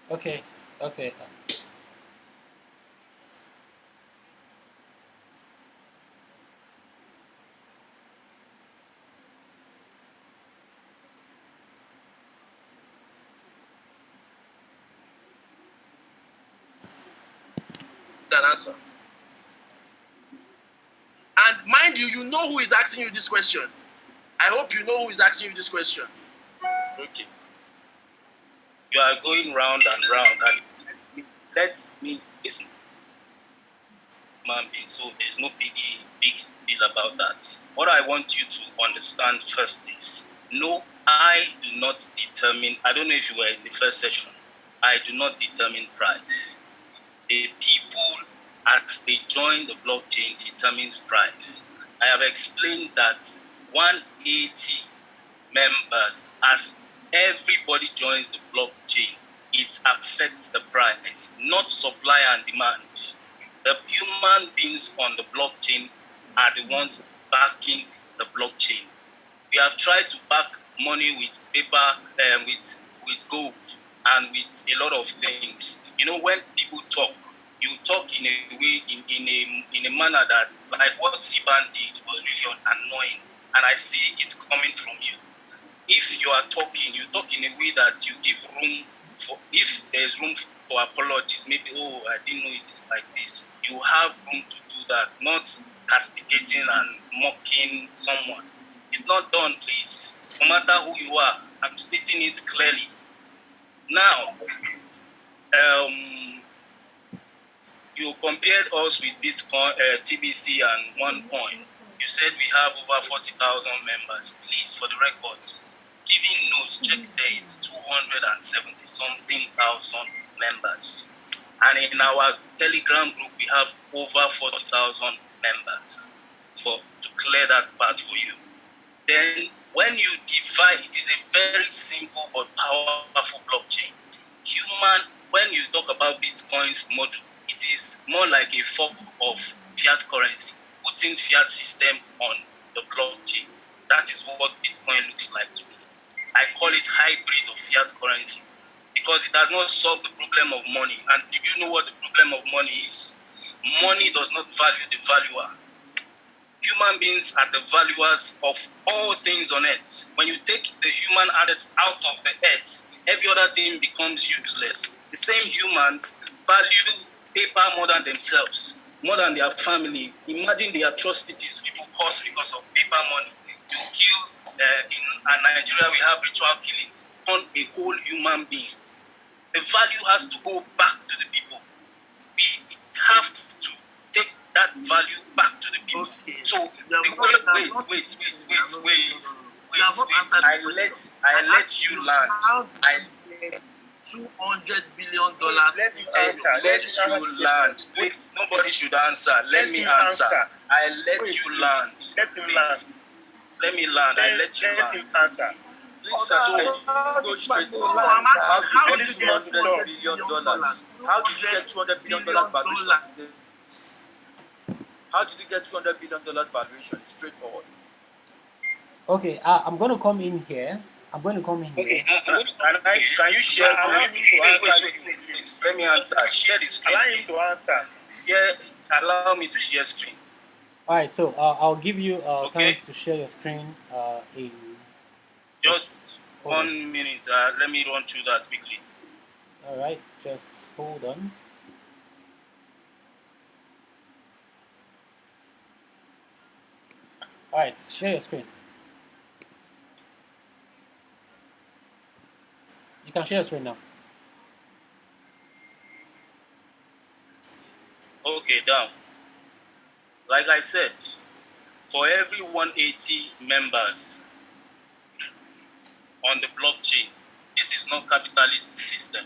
Okay, okay. An answer. And mind you, you know who is asking you this question. I hope you know who is asking you this question. Okay. You are going round and round, and let me listen. Man being, so there's no big deal about that. What I want you to understand first is no, I do not determine. I don't know if you were in the first session. I do not determine price. The people, as they join the blockchain, determines price. I have explained that 180 members, as everybody joins the blockchain, it affects the price, not supply and demand. The human beings on the blockchain are the ones backing the blockchain. We have tried to back money with paper, with gold, and with a lot of things. You know, when people talk, you talk in a way, in a manner that, like what Siban did, was really annoying, and I see it coming from you. If you are talking, you talk in a way that you give room for, if there's room for apologies, maybe, oh, I didn't know it is like this. You have room to do that, not castigating and mocking someone. It's not done, please. No matter who you are, I'm stating it clearly. Now, you compared us with Bitcoin, TBC, and OneCoin. You said we have over 40,000 members. Please, for the records, giving notes, check there, it's 270 something thousand members. And in our Telegram group, we have over 40,000 members. To clear that part for you. Then, when you divide, it is a very simple but powerful blockchain. When you talk about Bitcoin's model, it is more like a fork of fiat currency, putting fiat system on the blockchain. That is what Bitcoin looks like to me. I call it hybrid of fiat currency because it does not solve the problem of money. And do you know what the problem of money is? Money does not value the valuer. Human beings are the valuers of all things on earth. When you take the human assets out of the earth, every other thing becomes useless. The same humans value paper more than themselves, more than their family. Imagine the atrocities people cause because of paper money. You kill, in Nigeria, we have ritual killings on a whole human being. The value has to go back to the people. We have to take that value back to the people. Okay. So wait. I let you land. 200 billion dollars. Let you land. Wait, nobody should answer. Let me answer. I let you land. Let him land. Let me land. I let you land. Let him answer. Please, sir, go straight to how did you get $200 billion? How did you get $200 billion valuation? How did you get $200 billion valuation? It's straightforward. Okay, I'm going to come in here. Okay, can you share? Let me answer. Share the screen. Allow him to answer. Yeah, allow me to share screen. All right, so I'll give you time to share your screen in just 1 minute. Let me run through that quickly. All right, just hold on. All right, share your screen. You can share your screen now. Okay, down. Like I said, for every 180 members on the blockchain, this is not capitalist system.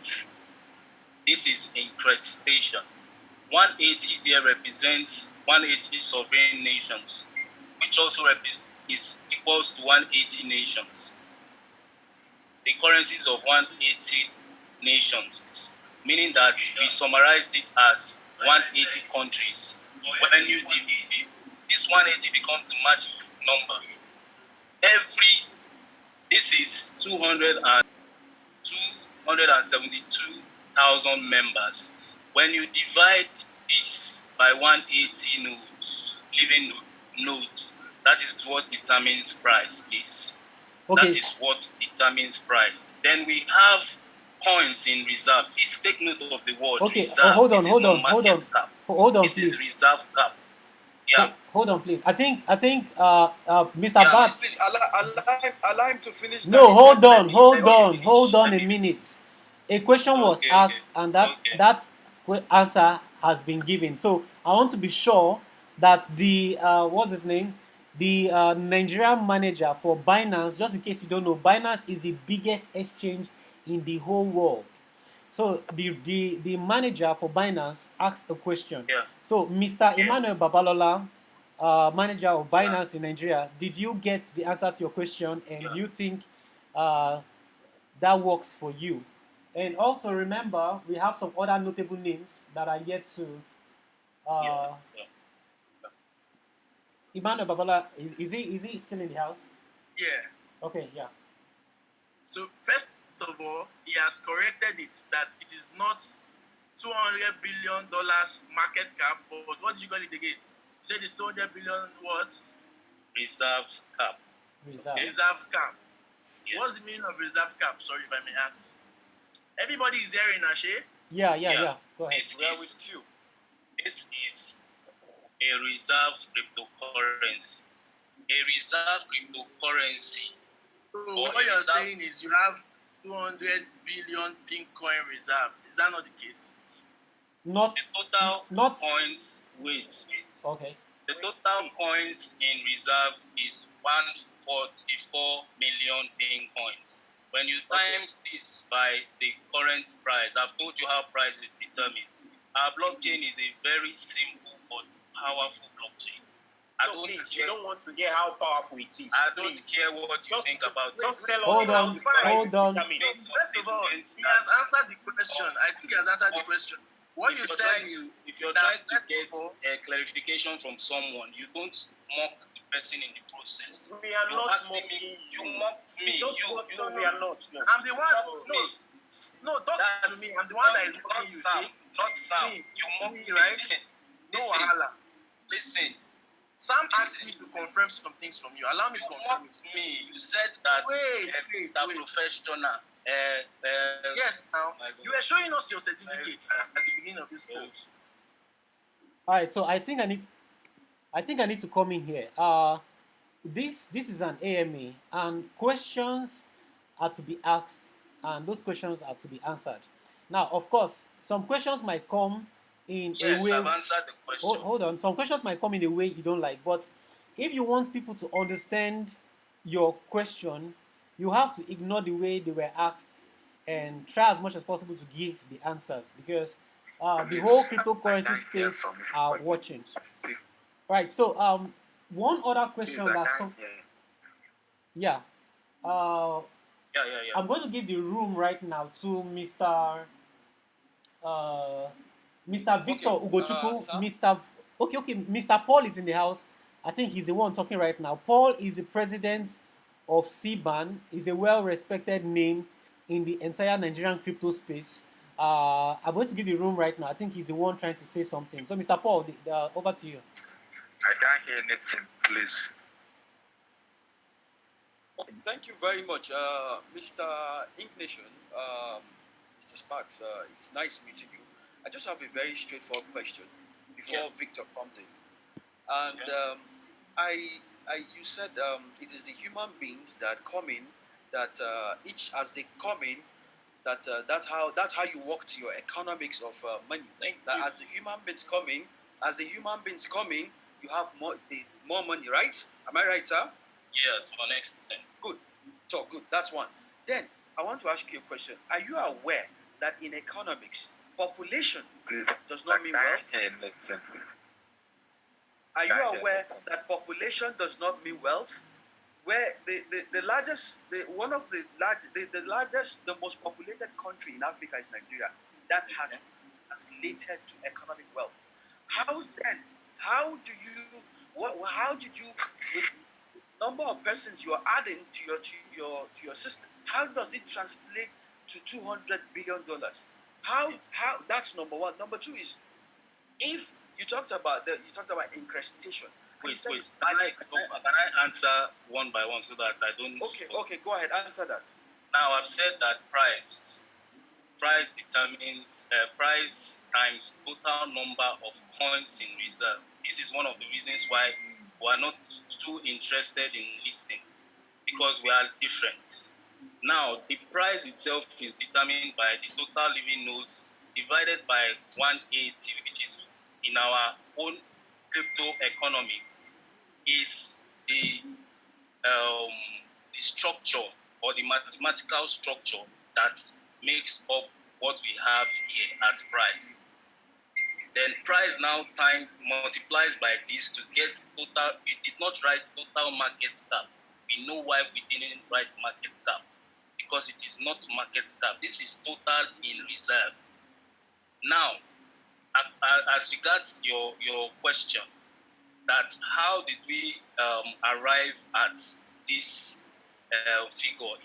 This is incrustation. 180 there represents 180 sovereign nations, which also is equals to 180 nations. The currencies of 180 nations, meaning that we summarized it as 180 countries. When you divide, this 180 becomes the magic number. This is 272 1,000 members. When you divide this by 180 nodes, living nodes, that is what determines price, please. Okay. That is what determines price. Then we have coins in reserve. Please take note of the word Okay. reserve. Hold on. This Hold is not on. Hold market on. cap. Hold on, This please. is reserve cap. Yeah. Hold on, please. I think Mr. Yeah. Bats. Please allow him to finish. No, He hold said, on, let hold me on, finish. hold on Let a me minute. A question was Okay, asked, okay, and okay. that answer has been given. So I want to be sure that the what's his name, the Nigerian manager for Binance. Just in case you don't know, Binance is the biggest exchange in the whole world. So the manager for Binance asked a question. Yeah. So Mr. Yeah. Emmanuel Babalola, manager of Yeah. Binance in Nigeria, did you get the answer to your question, and Yeah. you think uh, that works for you? And also remember, we have some other notable names that are yet to. Yeah. Uh, Yeah. Emmanuel Babalola, is he still in the house? Yeah. Okay, yeah. So first of all, he has corrected it that it is not $200 billion market cap, but what did you call it again? You said it's 200 billion what? Reserve cap. Reserve. Okay. Reserve cap. Yeah. What's the meaning of reserve cap? Sorry if I may ask. Everybody is hearing Ashe. Yeah. Go ahead. This is a reserve cryptocurrency. A reserve cryptocurrency. So Or what a you're reserve- saying is you have 200 billion Bitcoin reserved. Is that not the case? Not The total not coins, wait. okay. The total coins in reserve is 144 million Bitcoins. When you times this by the current price, I've told you how price is determined. Our blockchain is a very simple but powerful blockchain. You don't want to hear how powerful it is. I don't care what you think about it. Just tell Hold us how on, the price hold is on. determined. First of all, he has answered the question. I think he has answered the question. What you said is If you're that trying to first get of all, a clarification from someone, you don't mock the person in the process. We are You not asked mocking me, you. you mocked me. Just You, what you, no, we are not. No. I'm the one. mocked me. No, talk That's to me. I'm the one that is not mocking you. Sam. Not Sam. Me. You mocked Me, me. right? Listen. No Listen. wahala. Listen. Sam asked me to confirm some things from you. Allow me You to confirm it. mocked me. You said that Wait. that professional. Yes, now my God. you were showing us your certificate at the beginning of this course. All right, so I think I need to come in here. This is an AMA, and questions are to be asked, and those questions are to be answered. Now, of course, some questions might come in a Yes, way. I've answered the question. Hold on. Some questions might come in a way you don't like, but if you want people to understand your question, you have to ignore the way they were asked and try as much as possible to give the answers, because the whole cryptocurrency space are watching. Right. So one other question that some yeah. Yeah. I'm going to give the room right now to uh, Mr. Victor Ugochukwu. Sam? Okay. Mr. Paul is in the house. I think he's the one talking right now. Paul is the president of CBAN. He's a well-respected name in the entire Nigerian crypto space. I'm going to give the room right now. I think he's the one trying to say something. So, Mr. Paul, over to you. I can't hear anything, please. Okay, thank you very much, Mr. InksNAtion, Mr. Sparks. It's nice meeting you. I just have a very straightforward question before Victor comes in. And you said it is the human beings that come in, that each as they come in, that's how you work to your economics of money. That as the human beings come in, you have more money, right? Am I right, sir? Yeah, to an extent. Good. So good. That's one. Then I want to ask you a question. Are you aware that in economics, population Please, does not mean wealth? hear anything. Are you aware that population does not mean wealth? Where the largest, the most populated country in Africa is Nigeria. That has translated to economic wealth. How did you, with number of persons you are adding to your system, how does it translate to $200 billion? How that's number one. Number two is, if you talked about incrustation. Wait. Can I answer one by one so that I don't? Okay. Go ahead. Answer that. Now I've said that price determines price times total number of coins in reserve. This is one of the reasons why we are not too interested in listing, because we are different. Now the price itself is determined by the total living notes divided by 180, which is in our own crypto economics is the structure or the mathematical structure that makes up what we have here as price. Then price now time multiplies by this to get total. We did not write total market cap. We know why we didn't write market cap, because it is not market cap. This is total in reserve. Now, as regards your question, that how did we arrive at this figure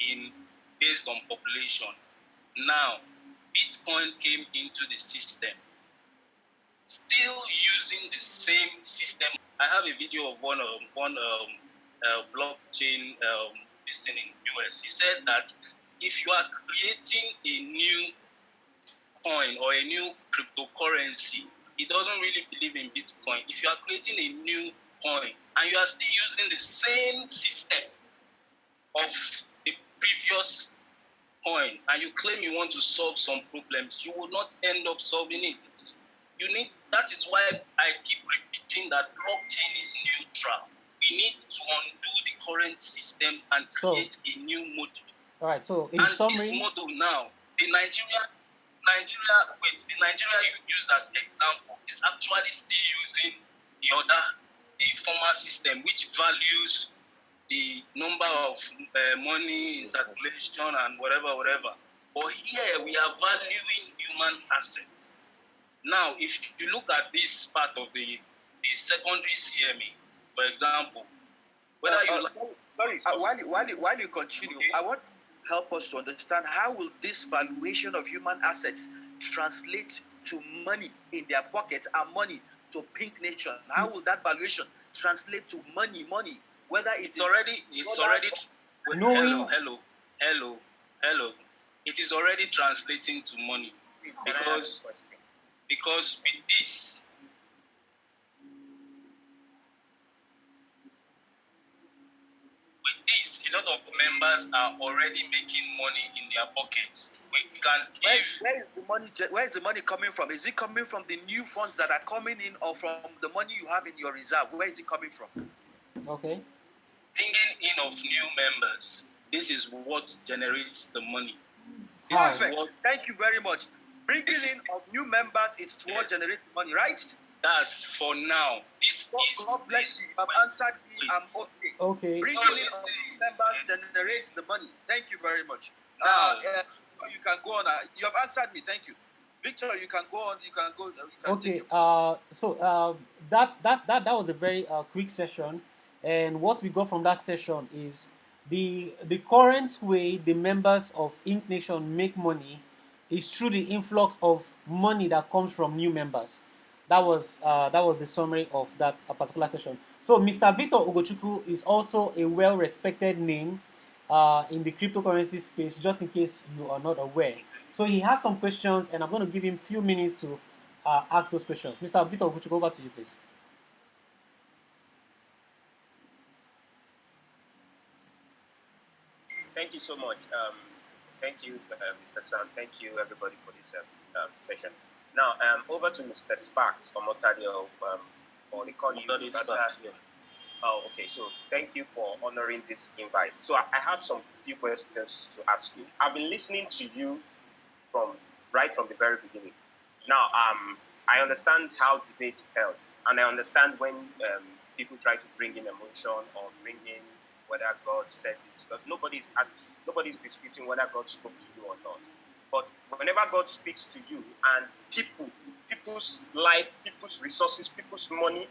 based on population? Now, Bitcoin came into the system, still using the same system. I have a video of one blockchain listing in US. He said that if you are creating a new coin or a new cryptocurrency, he doesn't really believe in Bitcoin. If you are creating a new coin and you are still using the same system of the previous coin and you claim you want to solve some problems, you will not end up solving it. That is why I keep repeating that blockchain is neutral. We need to undo the current system and create a new model. All right. So in summary, this model now, the Nigeria you used as example is actually still using the former system, which values the number of money in circulation and whatever. But here we are valuing human assets. Now, if you look at this part of the secondary CME, for example, whether while you continue, okay. I want to help us to understand how will this valuation of human assets translate to money in their pocket and money to InksNation. How will that valuation translate to money? Whether it's already knowing. Hello. It is already translating to money because with this, a lot of members are already making money in their pockets. We can give. Where is the money coming from? Is it coming from the new funds that are coming in, or from the money you have in your reserve? Where is it coming from? Okay. Bringing in of new members. This is what generates the money. Perfect. Thank you very much. Bringing in of new members is what generates money, right? That's for now. God bless you. I've answered me. I'm okay. Okay. Bringing in of new members generates the money. Thank you very much. Now, you can go on. You have answered me. Thank you. Victor, you can go on. You can go. Okay. So that was a very quick session, and what we got from that session is the current way the members of InksNation make money is through the influx of money that comes from new members. That was the summary of that particular session. So Mr. Victor Ugochukwu is also a well-respected name in the cryptocurrency space, just in case you are not aware. So he has some questions, and I'm going to give him a few minutes to ask those questions. Mr. Victor Ugochukwu, over to you, please. Thank you so much. Thank you, Mr. Sam. Thank you, everybody, for this session. Now, over to Mr. Sparks from Otadio, or they call you Sparks. Oh, okay. So, thank you for honoring this invite. So, I have some few questions to ask you. I've been listening to you right from the very beginning. Now, I understand how debate is held, and I understand when people try to bring in emotion or bring in whether God said it, because nobody's disputing whether God spoke to you or not. But whenever God speaks to you and people's life, people's resources, people's money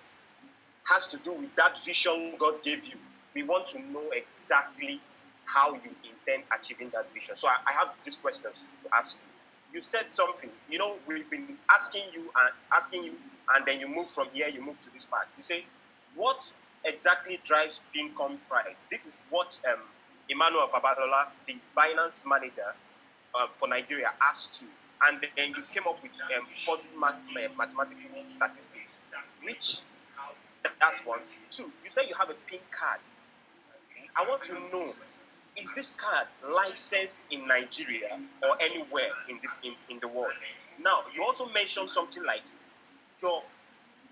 has to do with that vision God gave you, we want to know exactly how you intend achieving that vision. So I have these questions to ask you. you said something. You know, we've been asking you, and then you move from here, you move to this part. You say, what exactly drives income price? This is what Emmanuel Babadola, the finance manager for Nigeria, asked you. And then you came up with positive mathematical statistics, which that's one. Two, you say you have a pink card. I want to know, is this card licensed in Nigeria or anywhere in the world? Now, you also mentioned something like your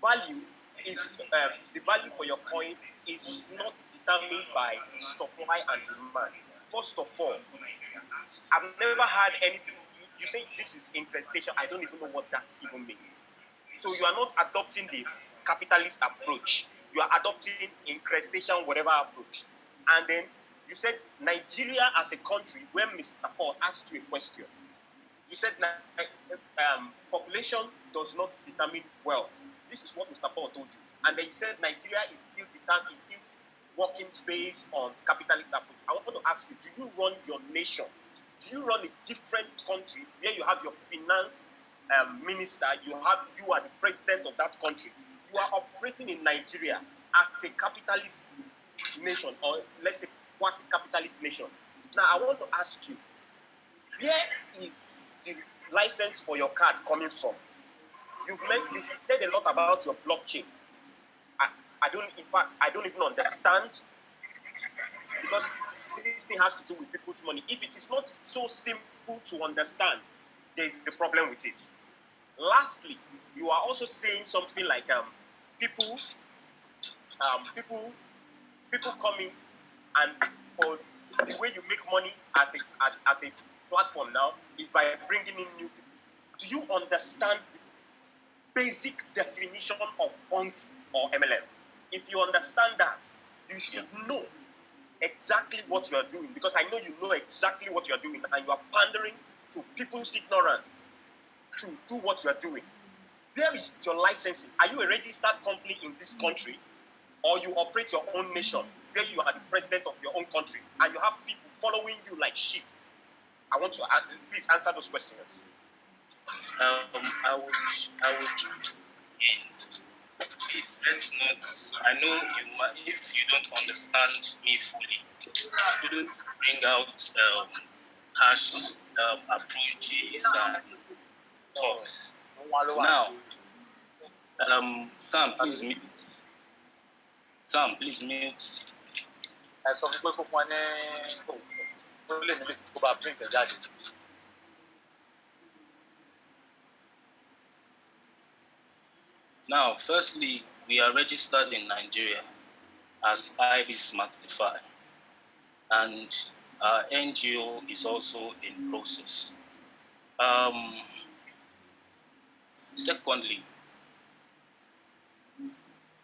value is the value for your coin is not determined by supply and demand. First of all, I've never had anything. You think this is infestation? I don't even know what that even means. So you are not adopting the capitalist approach. You are adopting increstation, whatever approach. And then you said Nigeria as a country, when Mr. Paul asked you a question, you said population does not determine wealth. This is what Mr. Paul told you. And then you said Nigeria is still working based on capitalist approach. I want to ask you, do you run your nation? Do you run a different country where you have your finance minister, you are the president of that country? You are operating in Nigeria as a capitalist nation, or let's say quasi-capitalist nation. Now, I want to ask you, where is the license for your card coming from? You've said a lot about your blockchain. I don't even understand, because this thing has to do with people's money. If it is not so simple to understand, there's the problem with it. Lastly, you are also saying something like people coming, and for the way you make money as a platform now is by bringing in new people. Do you understand the basic definition of Ponzi or MLM? If you understand that, you should know exactly what you are doing, because I know you know exactly what you are doing, and you are pandering to people's ignorance to do what you are doing. Where is your licensing? Are you a registered company in this country, or you operate your own nation where you are the president of your own country and you have people following you like sheep? I want to please answer those questions. I would please, let's not. I know if you don't understand me fully, you shouldn't bring out harsh approaches and talks. Now, Sam, please mute. Sam, please mute. Now, firstly, we are registered in Nigeria as IB Smartify, and our NGO is also in process. Secondly,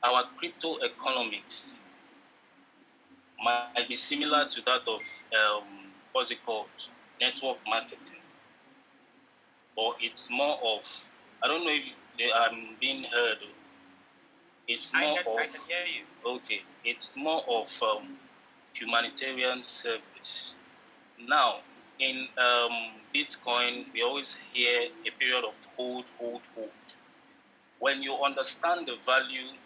our crypto economics might be similar to that of what's it called, network marketing, or it's more of, I don't know if I'm being heard. It's more of, I can hear you. Okay, it's more of humanitarian service. Now, in Bitcoin, we always hear a period of hold. When you understand the value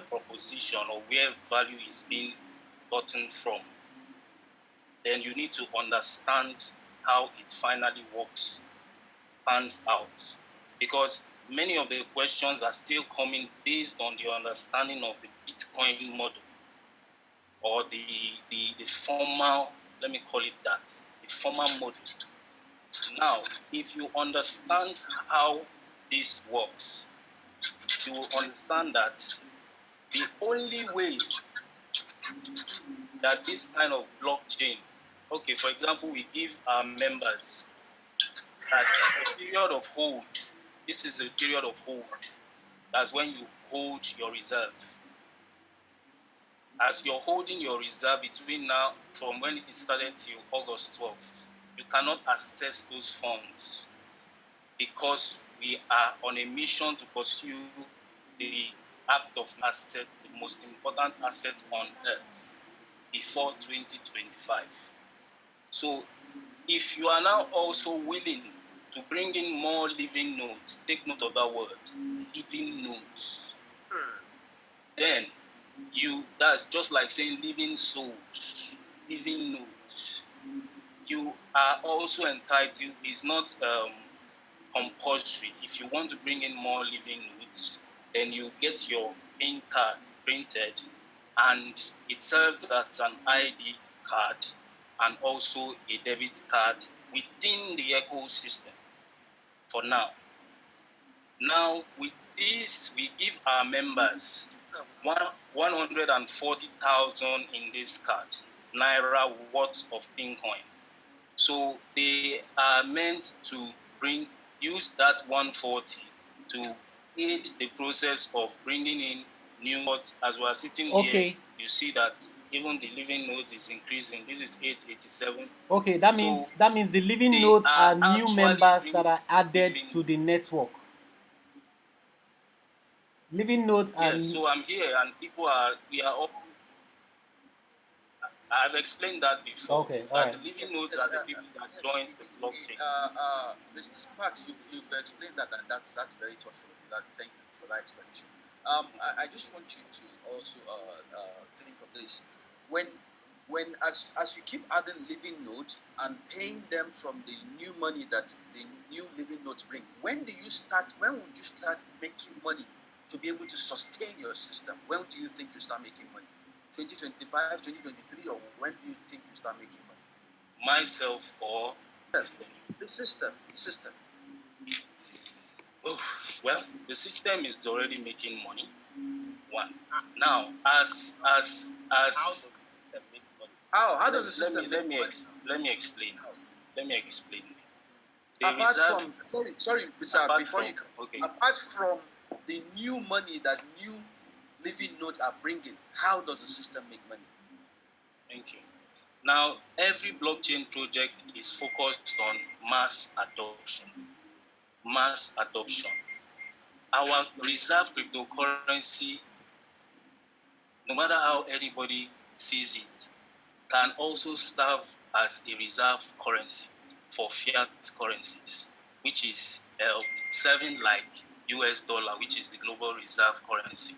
proposition, or where value is being gotten from, then you need to understand how it finally works, pans out. Because many of the questions are still coming based on the understanding of the Bitcoin model, or the formal, let me call it that, the formal model. Now, if you understand how this works, you will understand that the only way that this kind of blockchain, okay, for example, we give our members that a period of hold, this is a period of hold. That's when you hold your reserve. As you're holding your reserve between now, from when it started till August 12th, you cannot access those funds, because we are on a mission to pursue the act of asset, the most important asset on earth, before 2025. So if you are now also willing to bring in more living nodes. Take note of that word, living nodes. Then that's just like saying living souls, living nodes. You are also entitled, it's not compulsory. If you want to bring in more living nodes, then you get your PIN card printed, and it serves as an ID card and also a debit card within the ecosystem for now. Now, with this, we give our members 140,000 in this card, Naira worth of Bitcoin. So they are meant to use that 140 to aid the process of bringing in new nodes. As we are sitting here, you see that even the living nodes is increasing. This is 887. Okay, that means the living nodes are new members that are added to the network. Living nodes are. Yes, so I'm here and we are up. I've explained that before. Okay, all right. The living nodes are the people that join the blockchain. Mr. Sparks, you've explained that, and that's very thoughtful of you. Thank you for that explanation. I just want you to also think of this. As you keep adding living nodes and paying them from the new money that the new living nodes bring, when would you start making money to be able to sustain your system? When do you think you start making money? 2025, 2023, or when do you think you start making money? Myself or the system? Oh, well, the system is already making money. One. Now, as How does the system make money? How does the system let me explain. Let me explain. Apart from sorry, sir, before you apart from the new money that new living nodes are bringing, how does the system make money? Thank you. Now, every blockchain project is focused on mass adoption. Mass adoption. Our reserve cryptocurrency, no matter how anybody sees it, can also serve as a reserve currency for fiat currencies, which is serving like US dollar, which is the global reserve currency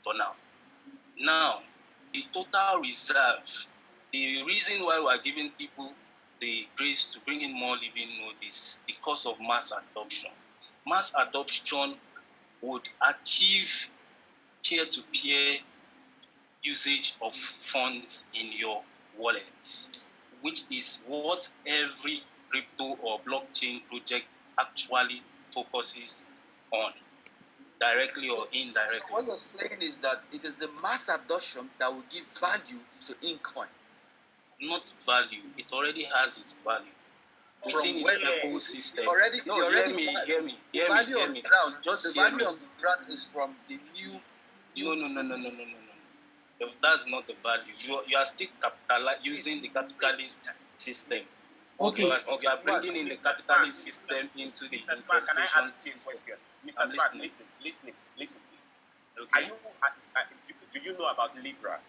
for now. Now, the total reserve, the reason why we are giving people the grace to bring in more living nodes is because of mass adoption. Mass adoption would achieve peer-to-peer usage of funds in your wallet, which is what every crypto or blockchain project actually focuses on, directly or indirectly. So what you're saying is that it is the mass adoption that will give value to Incoin. Not value, it already has its value. Within its ecosystem. Hear me. The value on the ground is from the new. No. That's not the value. You are still using the capitalist system. Okay. You are bringing in the capitalist system into the Mr. Spark, can I ask you a question? Mr. Spark, listen. Okay. Do you know about Libra?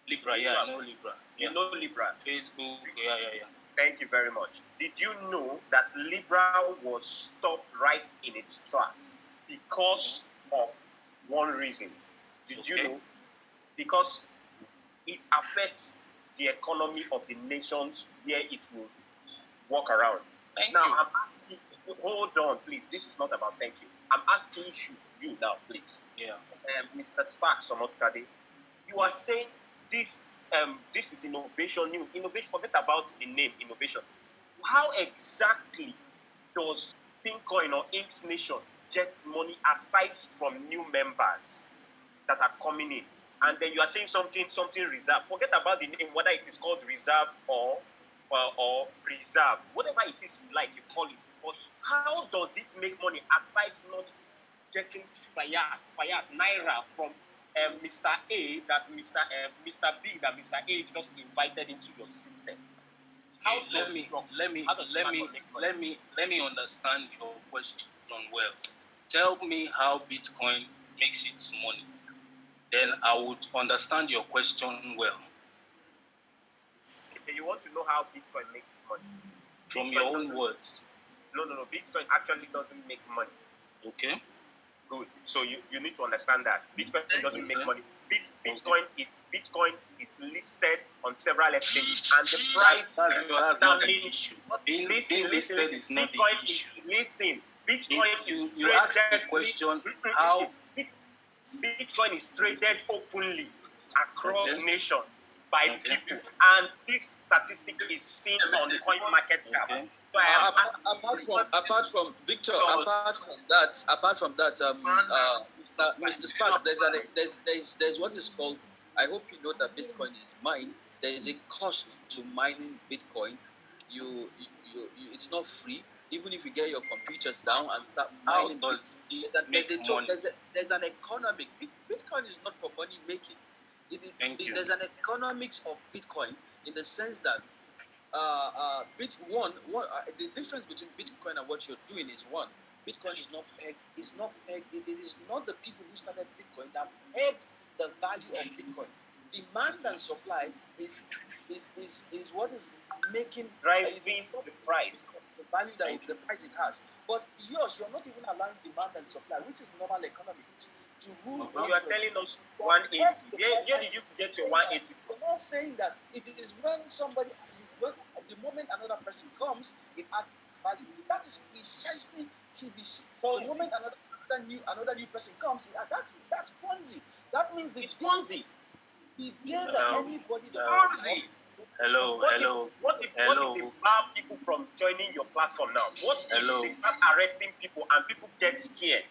Libra, yeah, I know Libra. You know Libra? Facebook, yeah. Thank you very much. Did you know that Libra was stopped right in its tracks because of one reason? Did you know? Because it affects the economy of the nations where it will walk around. I'm asking, hold on, please. This is not about thank you. I'm asking you now, please. Yeah. Mr. Sparks Omotkade, you are saying this is innovation, new innovation. Forget about the name innovation. How exactly does Bitcoin or InksNAtion get money aside from new members that are coming in? And then you are saying something reserve. Forget about the name, whether it is called reserve or preserve, whatever it is you like, you call it. But how does it make money aside not getting fiat naira from Mr. A that Mr. B that Mr. A just invited into your system? Let me understand your question well. Tell me how Bitcoin makes its money. Then I would understand your question well. Okay, you want to know how Bitcoin makes money? From your own words. No. Bitcoin actually doesn't make money. Okay. Good. So you need to understand that Bitcoin doesn't make money. Bitcoin is listed on several exchanges, and the price That's not the issue. Being listed is not the Bitcoin issue. Bitcoin is You asked the question how Bitcoin is traded openly across nations by Okay. people, and this statistic is seen on CoinMarketCap. Okay. So I am asking apart from Victor, apart from that, Mr. Sparks, there's what is called. I hope you know that Bitcoin is mined. There is a cost to mining Bitcoin. It's not free. Even if you get your computers down and start How mining, does it there's make money? there's an economic. Bitcoin is not for money making. Thank you. There's an economics of Bitcoin in the sense that the difference between Bitcoin and what you're doing is one. Bitcoin is not pegged. It is not the people who started Bitcoin that pegged the value of Bitcoin. Demand and supply is what is making driving the price. the value that the price it has. But yours, you're not even allowing demand and supply, which is normal economics, to rule. You are telling us 180. Where did you get your 180? We're not saying that it is when the moment another person comes, it adds value. That is precisely TBC. The moment another new person comes, that's Ponzi. That means the day that anybody Hello. What if they bar people from joining your platform now? What if they start arresting people and people get scared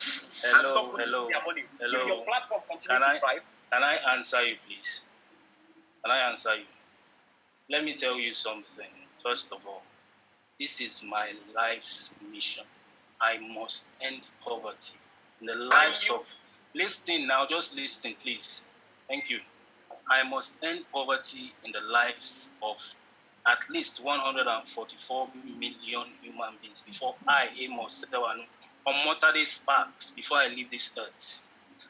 and stop putting their money? Will your platform continue to thrive? Can I answer you, please? Can I answer you? Let me tell you something. First of all, this is my life's mission. I must end poverty in the lives of... Listen now, just listen, please. Thank you. I must end poverty in the lives of at least 144 million human beings before I, Amos Sedewanu, Omotade Sparks, before I leave this earth.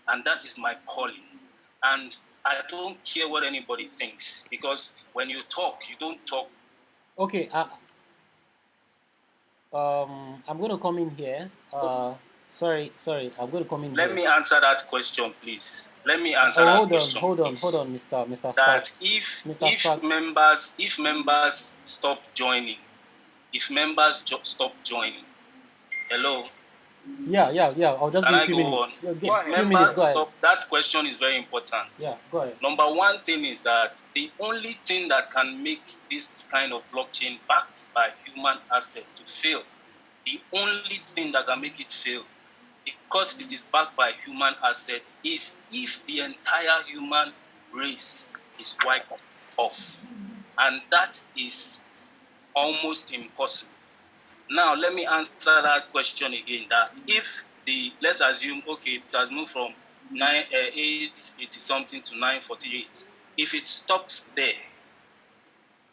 And that is my calling. And I don't care what anybody thinks, because when you talk, you don't talk. Okay, I'm going to come in here. Sorry, I'm going to come in Let here. me answer that question, please. Let me answer that question. Hold on, Mr. That Sparks. if members stop joining, stop joining. Hello. Yeah. I'll just Can give I a few go minutes. on? Few Members minutes. Go ahead. stop. That question is very important. Yeah, go ahead. Number one thing is that the only thing that can make this kind of blockchain backed by human asset to fail, the only thing that can make it fail, because it is backed by human asset, is if the entire human race is wiped off. And that is almost impossible. Now, let me answer that question again. That if let's assume, okay, it has moved from 880 something to 948. If it stops there,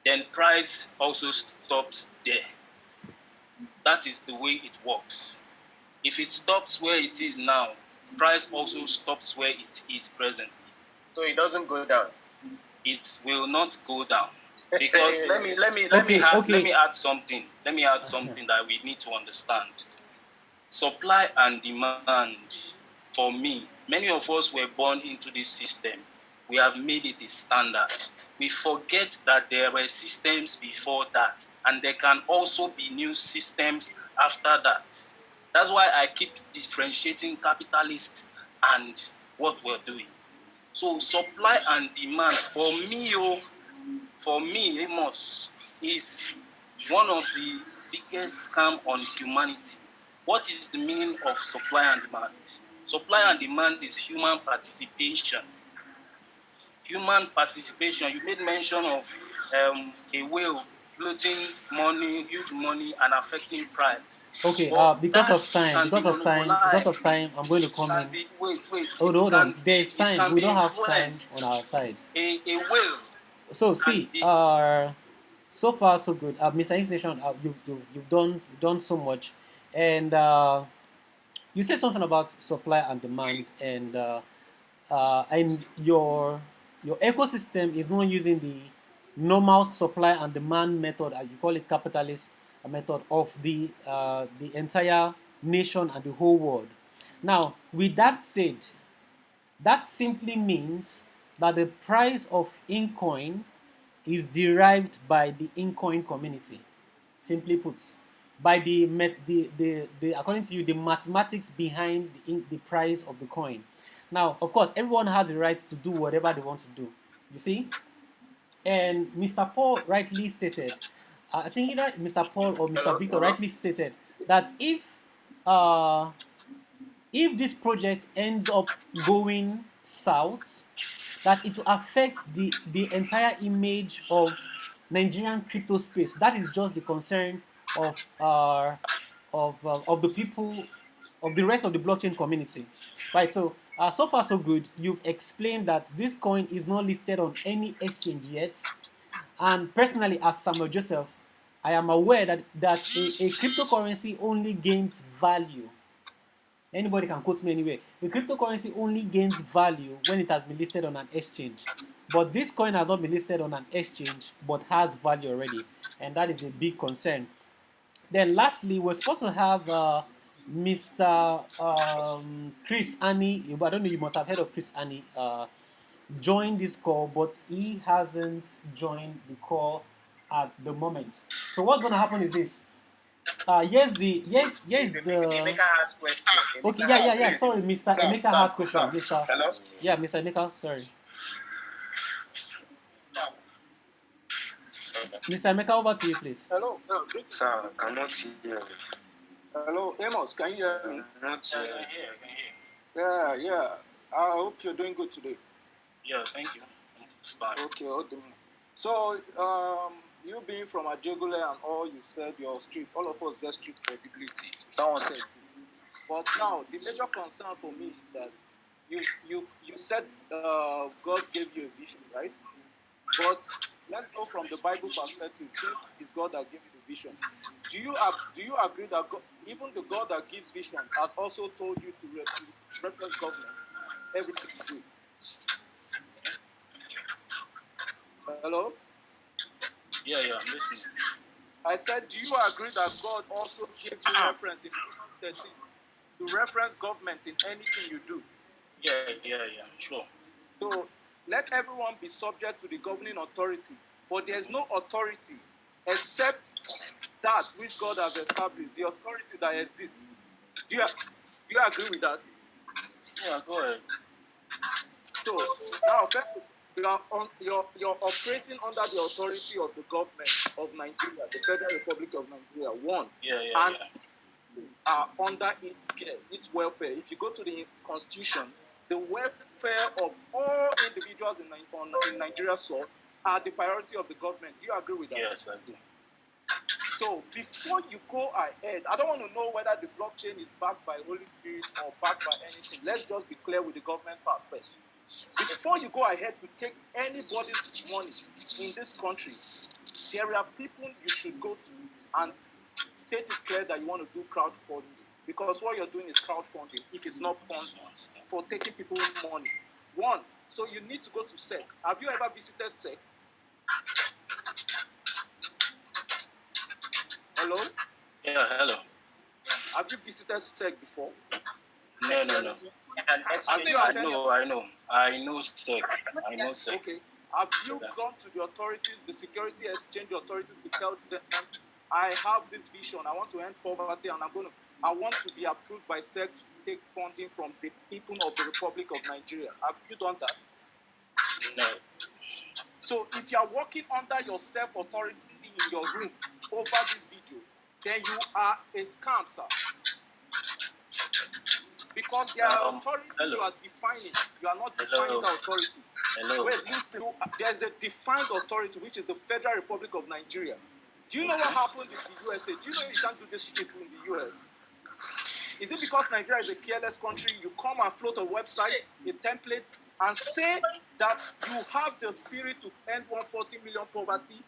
then price also stops there. That is the way it works. If it stops where it is now, price also stops where it is presently. So it doesn't go down. It will not go down. Because let me add something. Let me add something that we need to understand. Supply and demand. For me, many of us were born into this system. We have made it a standard. We forget that there were systems before that, and there can also be new systems after that. That's why I keep differentiating capitalist and what we're doing. So supply and demand, for me, Amos, is one of the biggest scam on humanity. What is the meaning of supply and demand? Supply and demand is human participation. Human participation. You made mention of a whale floating money, huge money, and affecting price. Okay, But because that of time, can be monopolized. I'm going to come in. Wait. Hold on. There's time. We don't have time influenced. on our sides. A whale. So see, so far so good. Mr. InksNAtion, you've done so much, and you said something about supply and demand, and your ecosystem is not using the normal supply and demand method, as you call it, capitalist method of the entire nation and the whole world. Now, with that said, that simply means that the price of Incoin is derived by the Incoin community. Simply put, by the according to you, the mathematics behind the price of the coin. Now, of course, everyone has the right to do whatever they want to do. You see, and Mr. Paul rightly stated, I think either Mr. Paul or Mr. Hello, Victor hello. rightly stated that uh, if this project ends up going south, that it will affect the entire image of Nigerian crypto space. That is just the concern of the people of the rest of the blockchain community, right? So so far so good. You've explained that this coin is not listed on any exchange yet, and personally, as Samuel Joseph, I am aware that a cryptocurrency only gains value. Anybody can quote me anywhere. The cryptocurrency only gains value when it has been listed on an exchange. But this coin has not been listed on an exchange, but has value already, and that is a big concern. Then, lastly, we're supposed to have Mr. Chris Annie. I don't know. You must have heard of Chris Annie. Join this call, but he hasn't joined the call at the moment. So what's going to happen is this. Here's the. Emeka has question. Okay, Emeka yeah, has yeah, yeah. question. Sorry, Mr. Sam, Emeka has question. Mr. Hello? Yeah, Mr. Emeka, sorry. Mr. Emeka, over to you, please. Hello, Sir, I cannot hear you. hello, Amos. Can you hear me? Not hear. Yeah. I hope you're doing good today. Yeah, thank you. Okay. So, you being from Ajegule and all you said, you're strict. All of us get strict credibility. Someone said. But now, the major concern for me is that you said God gave you a vision, right? But let's go from the Bible perspective. Since it's God that gave you the vision, do you agree that God, even the God that gives vision has also told you to represent government everything you do? Hello? Yeah, I'm listening. I said, do you agree that God also gives you reference in Romans 13 to reference government in anything you do? Yeah, sure. So let everyone be subject to the governing authority, but there is no authority except that which God has established, the authority that exists. Do you agree with that? Yeah, go ahead. So now, you're operating under the authority of the government of Nigeria, the Federal Republic of Nigeria. One. Yeah. Are under its welfare. If you go to the constitution, the welfare of all individuals in Nigeria soil are the priority of the government. Do you agree with that? Yes, I do. So before you go ahead, I don't want to know whether the blockchain is backed by Holy Spirit or backed by anything. Let's just be clear with the government part first. Before you go ahead to take anybody's money in this country, there are people you should go to and state it clear that you want to do crowdfunding, because what you're doing is crowdfunding. It is not funds for taking people's money. One, so you need to go to SEC. Have you ever visited SEC? Hello? Yeah, hello. Have you visited SEC before? No. And I know SEC. Okay. Have you gone to the authorities, the security exchange authorities, to tell them, I have this vision, I want to end poverty, and I want to be approved by SEC to take funding from the people of the Republic of Nigeria? Have you done that? No. So if you are working under your self-authority in your room over this video, then you are a scam, sir. Because there are authorities you are defining. You are not defining the authority. Hello. Wait, listen. There's a defined authority, which is the Federal Republic of Nigeria. Do you know what happened in the USA? Do you know you can't do this shit in the US? Is it because Nigeria is a careless country? You come and float a website, a template, and say that you have the spirit to end 140 million poverty?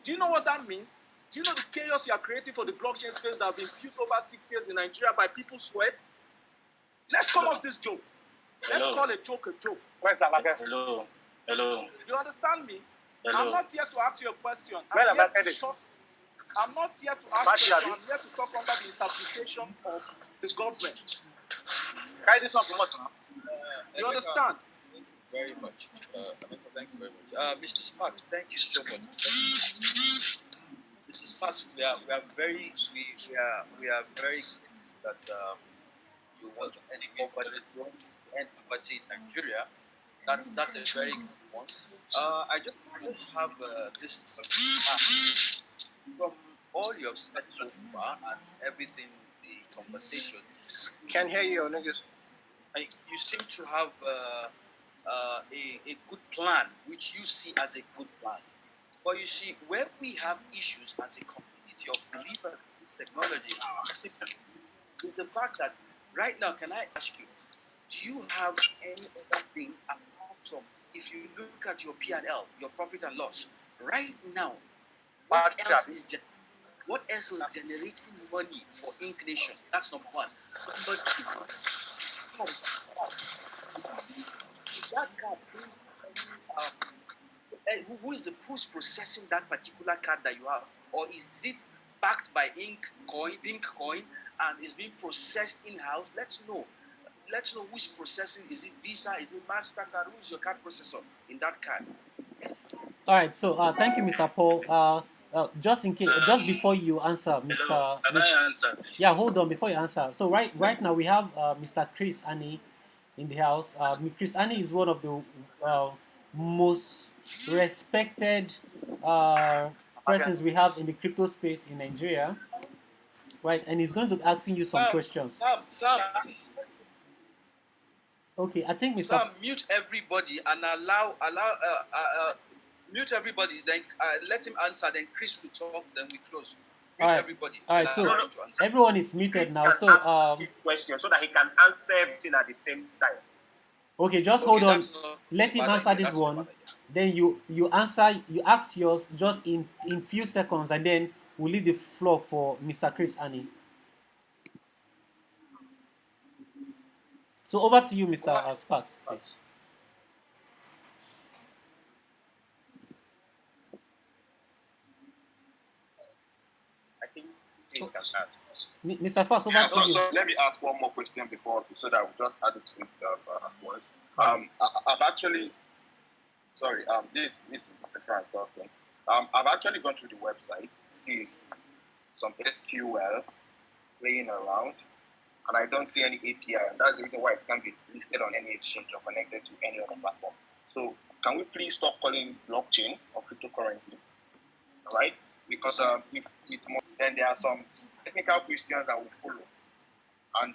Do you know what that means? Do you know the chaos you are creating for the blockchain space that have been built over 6 years in Nigeria by people's sweat? Let's come off this joke. Let's call a joke a joke. Where's that like? Hello. You understand me? Hello. I'm not here to ask you a question. Well, I'm here to talk. I'm not here to ask questions. I'm here to talk under the interpretation of the government. Guys, this one from what now? You understand? Very much. Emeka, thank you very much. Mr. Sparks, thank you so much. Mr. Sparks, we are very very that you want to end poverty in Nigeria. That's a very good one. I just have this from all you have said so far and everything, the conversation. Can't hear you, niggas. You seem to have a good plan, which you see as a good plan. But you see, where we have issues as a community of believers in this technology is the fact that right now, can I ask you, do you have any other thing apart from, if you look at your P&L, your profit and loss, right now, what else is generating money for InksNAtion? That's number one. Number two, that card, who's processing that particular card that you have? Or is it backed by Inkcoin, and is being processed in-house? Let's know who's processing. Is it Visa? Is it MasterCard? Who is your card processor in that card? All right. So thank you, Mr. Paul. Just in case, just before you answer, Mr. Can I answer? Yeah, hold on before you answer. So right now we have Mr. Chris Annie in the house. Chris Annie is one of the most respected persons we have in the crypto space in Nigeria, right? And he's going to be asking you some questions. Sam, please. Okay, I think Mr. Sam, mute everybody and allow mute everybody. Then let him answer. Then Chris will talk. Then we close. Mute everybody. All right, so everyone is muted now. So question so that he can answer everything at the same time. Okay, just hold on. Let him answer this one. Then you ask yours just in few seconds, and then we'll leave the floor for Mr. Chris Annie. So over to you, Mr. Sparks, please. I think Chris can ask. Mr. Sparks, over to you. So let me ask one more question before, so that we just add it to the words. I've actually, sorry, this is Mr. Frank talking. I've actually gone to the website, see some SQL playing around, and I don't see any API, and that's the reason why it can't be listed on any exchange or connected to any other platform. So can we please stop calling blockchain or cryptocurrency, all right? Because if it's more, then there are some technical questions that will follow, and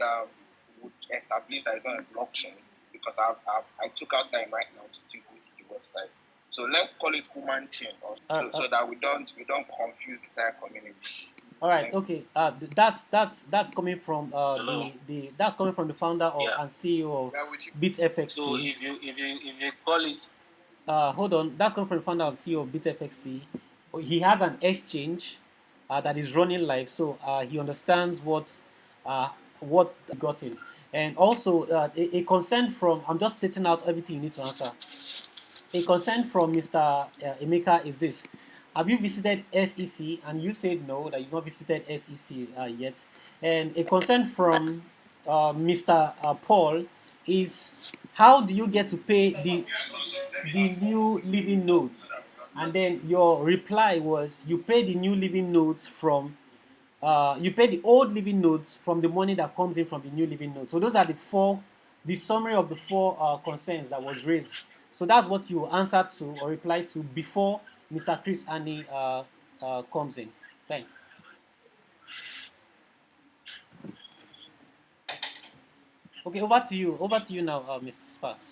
would establish that it's not a blockchain, because I took out time right now to go to the website. So let's call it human chain, so that we don't confuse the entire community. All right. Okay. That's coming from that's coming from the founder of and CEO of BitFXC. So if you call it, hold on. That's coming from the founder and CEO of BitFXC. He has an exchange that is running live, so he understands what got in. And also a concern from, I'm just stating out everything you need to answer. A concern from Mr. Emeka is this: have you visited SEC? And you said no, that you've not visited SEC yet. And a concern from Mr. Paul is, how do you get to pay the new living notes? And then your reply was, you pay the new living notes from you pay the old living notes from the money that comes in from the new living notes. So those are the summary of the four concerns that was raised. So that's what you answer to or reply to before Mr. Chris Annie comes in. Thanks. Okay, over to you. Over to you now, Mr. Sparks.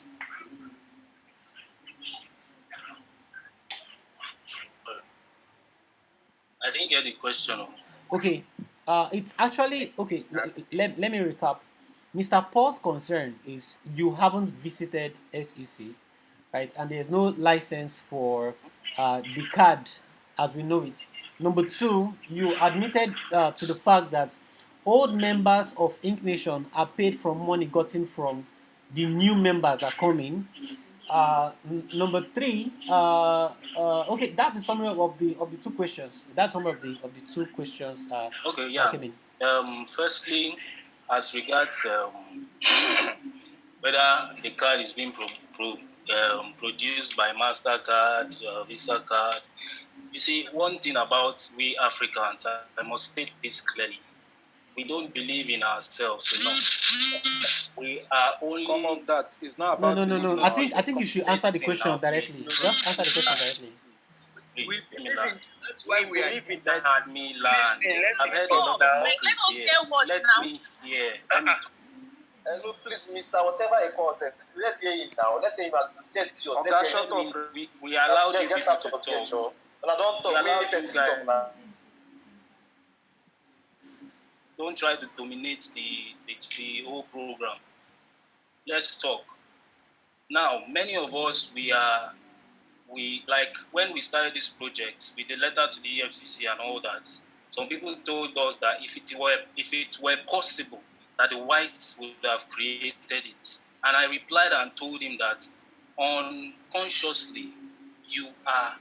I didn't get the question. Okay, it's actually okay. Let me recap. Mr. Paul's concern is you haven't visited SEC, right? And there's no license for the card as we know it. Number two, you admitted to the fact that old members of InksNAtion are paid from money gotten from the new members that are coming. Number three. Okay, that's the summary of the two questions. That's summary of the two questions. Okay, That yeah. came in. Firstly, as regards whether the card is being produced by Mastercard, Visa card. You see, one thing about we Africans, I must state this clearly: we don't believe in ourselves enough. We are only. Come off that. It's not No, about no, no, believing no. in I think you should answer the Listen question now, please. directly. Just answer the question directly. Please, We let me believe land. in. That's why we are. believe in Let that. me land. Listen, let I've me heard a talk lot of now. mockeries here. Let me hear. Let me talk. Hello, please, Mister. Whatever he calls it, let's hear him now. Let's hear him. Say it to us. Okay, Let's hear shut him. up. Please. We allow you Get people out to of here, talk. Joe. And I don't We talk. allow We you person guys. talk now. Don't try to dominate the whole program. Let's talk. Now, many of us, we like when we started this project with the letter to the EFCC and all that. Some people told us that if it were possible that the whites would have created it, and I replied and told him that unconsciously you are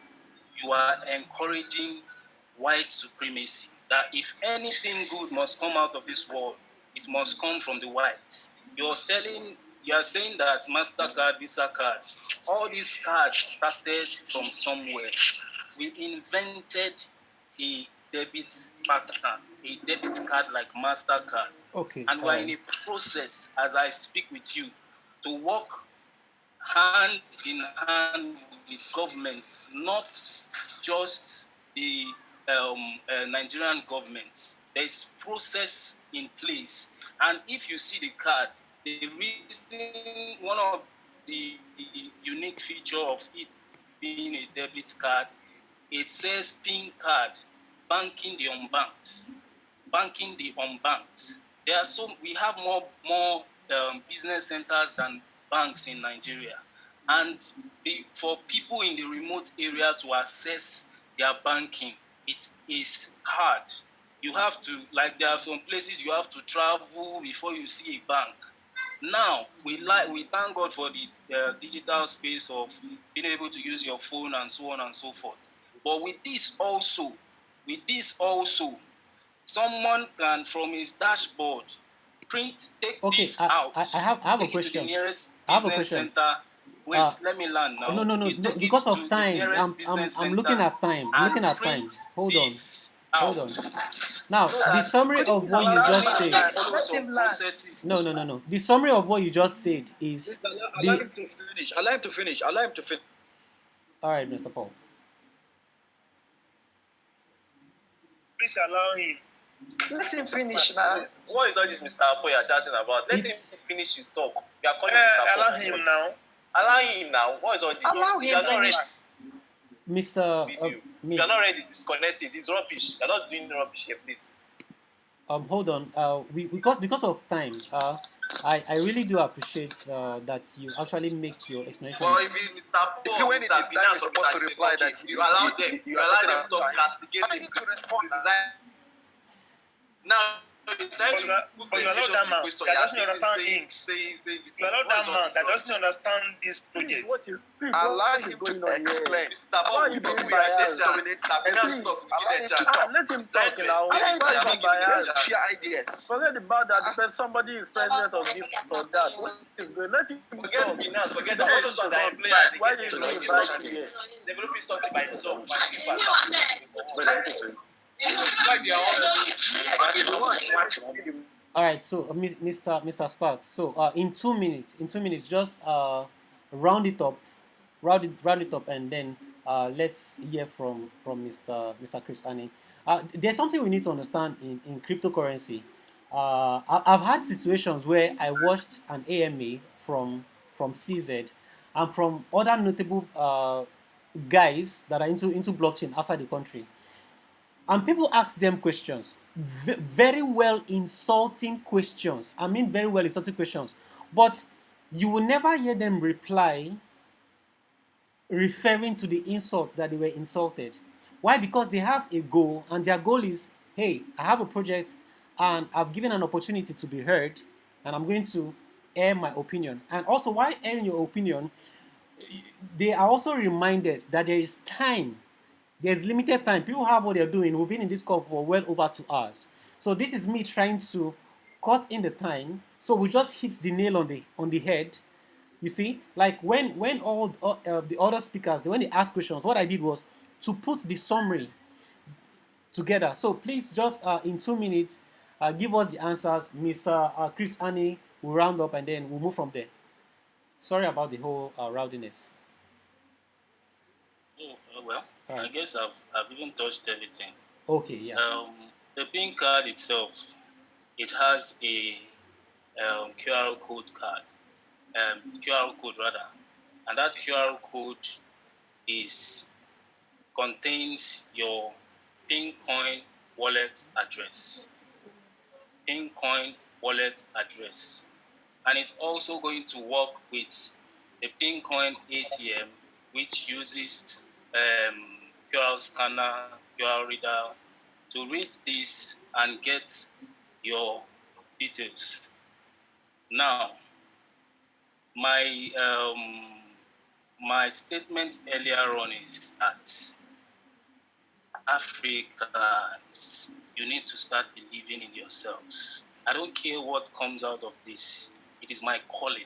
you are encouraging white supremacy. That if anything good must come out of this world, it must come from the whites. You are saying that Mastercard, Visa card, all these cards started from somewhere. We invented a debit pattern, a debit card like Mastercard, Okay. and we're in a process, as I speak with you, to work hand in hand with government, not just the Nigerian government. There's process in place, and if you see the card, the reason one of the unique feature of it being a debit card, it says PIN card, banking the unbanked, banking the unbanked. We have more business centers than banks in Nigeria, and for people in the remote area to access their banking, it is hard. You have to, like, there are some places you have to travel before you see a bank. Now we thank God for the digital space of being able to use your phone and so on and so forth. But with this also, someone can, from his dashboard, take Okay. this I, out, I I have I have a take it to the question. nearest I have a business question. center. Wait, Uh, let me land no, now. no, no, You no. take it Because of to the time, nearest I'm business I'm looking center at time. I'm and looking at print time. Hold on. this Hold out. on. Now, So the that summary of what you allow just me said. to follow some processes. No, no, no, no. The summary of what you just said is Please allow the. him to finish. Allow him to finish. Allow him to finish. All right, Mr. Paul. Please allow him. Let him finish now. What is all this Mr. Apo you're chatting about? Let him finish his talk. You are calling Mr. Apo. Allow him now. Allow him now. What is all this? Allow You are him not ready finish. Mr. with you. Me. You are not ready. Disconnect it. It's rubbish. You are not doing rubbish here, please. Hold on. Because of time. I really do appreciate that you actually make your explanation. But if it's Mr. Apo, See, when it Mr. is time, Finance, you're or supposed to Mr. reply that you allow them. You allow them to talking castigate I him. need to respond. Now, he's trying to put But you are not the that man question. that You are doesn't understand saying, Inks. saying, You are not that man that doesn't understand this project. Allow him to explain. Mr. Apo, Why are we you being are biased? Mr. Finance, talk. Allow him to Give talk. Let him talk now. Why Allow him to are talk. you giving Let's them share ideas. Forget about that. Because somebody is president of this or that. What is good? Let him Forget talk. finance, forget that. All those ones that I play and they Why get did paid. you Like, invite this me here? developing something by himself. And people are All right. So, Mr. Spark. So, in 2 minutes, just round it up, and then let's hear from Mr. Chris Annie. There's something we need to understand in cryptocurrency. I've had situations where I watched an AMA from CZ and from other notable guys that are into blockchain outside the country, and people ask them questions, very well insulting questions. I mean, very well insulting questions, but you will never hear them reply referring to the insults that they were insulted. Why? Because they have a goal, and their goal is, hey, I have a project and I've given an opportunity to be heard, and I'm going to air my opinion. And also, why airing your opinion? they are also reminded that there is time. There's limited time. People have what they're doing. We've been in this call for well over 2 hours. So this is me trying to cut in the time. So we just hit the nail on the head. You see, like when all the other speakers, when they ask questions, what I did was to put the summary together. So please just in 2 minutes, give us the answers. Mr. Chris Annie will round up and then we'll move from there. Sorry about the whole rowdiness. Oh, well, All I right. guess I've even touched everything. Okay, yeah. The PIN card itself, it has a QR code card, QR code rather, and that QR code is contains your Pincoin wallet address. Pincoin wallet address. And it's also going to work with the Pincoin ATM, which uses QR scanner, QR reader to read this and get your details. Now, my my statement earlier on is that Africans, you need to start believing in yourselves. I don't care what comes out of this. It is my calling.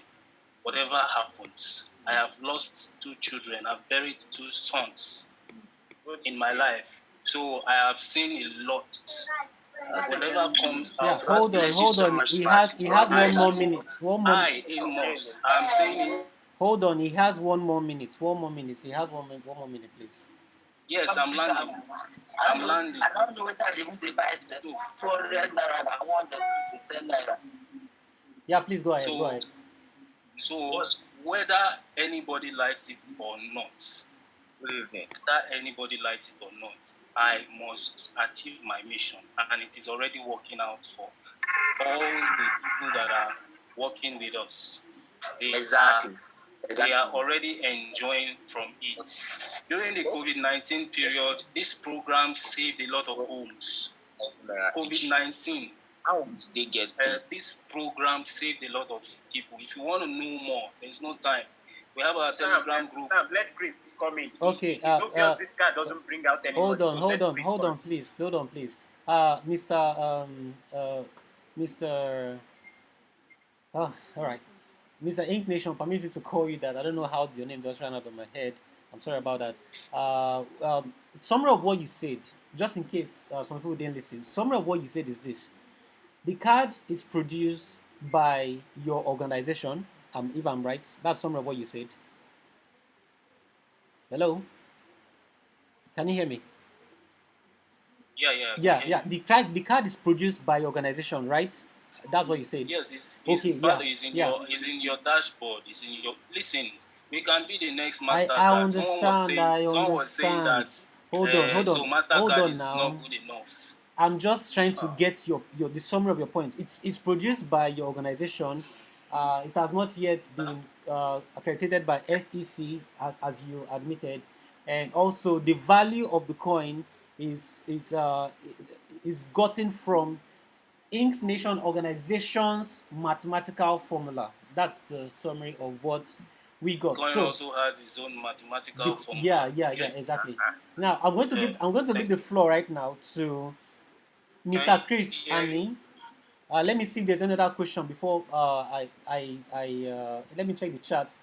Whatever happens, I have lost 2 children. I've buried 2 sons in my life. So I have seen a lot. Whatever comes Yeah, out. hold on, hold on. He has one more minute. One more. I, Amos, I'm saying. Hold on, he has 1 more minute. 1 more minute. He has 1 minute. 1 more minute, please. Yes, I'm landing. I'm landing. I don't know whether they would buy 400 naira. I want them to 10 naira. Yeah, please go ahead. Go ahead. So whether anybody likes it or not, I must achieve my mission, and it is already working out for all the people that are working with us. They are already enjoying from it. During the COVID-19 period, this program saved a lot of homes. COVID-19. How did they get this program saved a lot of people. If you want to know more, there's no time. We have our Telegram group. Let Chris come in. Okay. It's obvious this card doesn't bring out anybody. Hold on, please. Mr. Oh, all right. Mr. InksNation, permit me to call you that. I don't know how your name just ran out of my head. I'm sorry about that. Summary of what you said, just in case some people didn't listen. Summary of what you said is this: the card is produced by your organization. If I'm right, that's summary of what you said. Hello, can you hear me? Yeah. The card is produced by your organization, right? That's what you said. Yes, it's in your dashboard. It's in your. Listen, we can be the next master. I understand. Someone was saying that. Hold on. So Mastercard is not good enough. I'm just trying to get the summary of your point. It's produced by your organization. It has not yet been accredited by SEC, as you admitted, and also the value of the coin is gotten from InksNation organization's mathematical formula. That's the summary of what we got. Coin also has its own mathematical formula. Yeah, exactly. Now I'm going to leave the floor right now to Mr. Chris Annie. Let me see if there's another question before let me check the chat.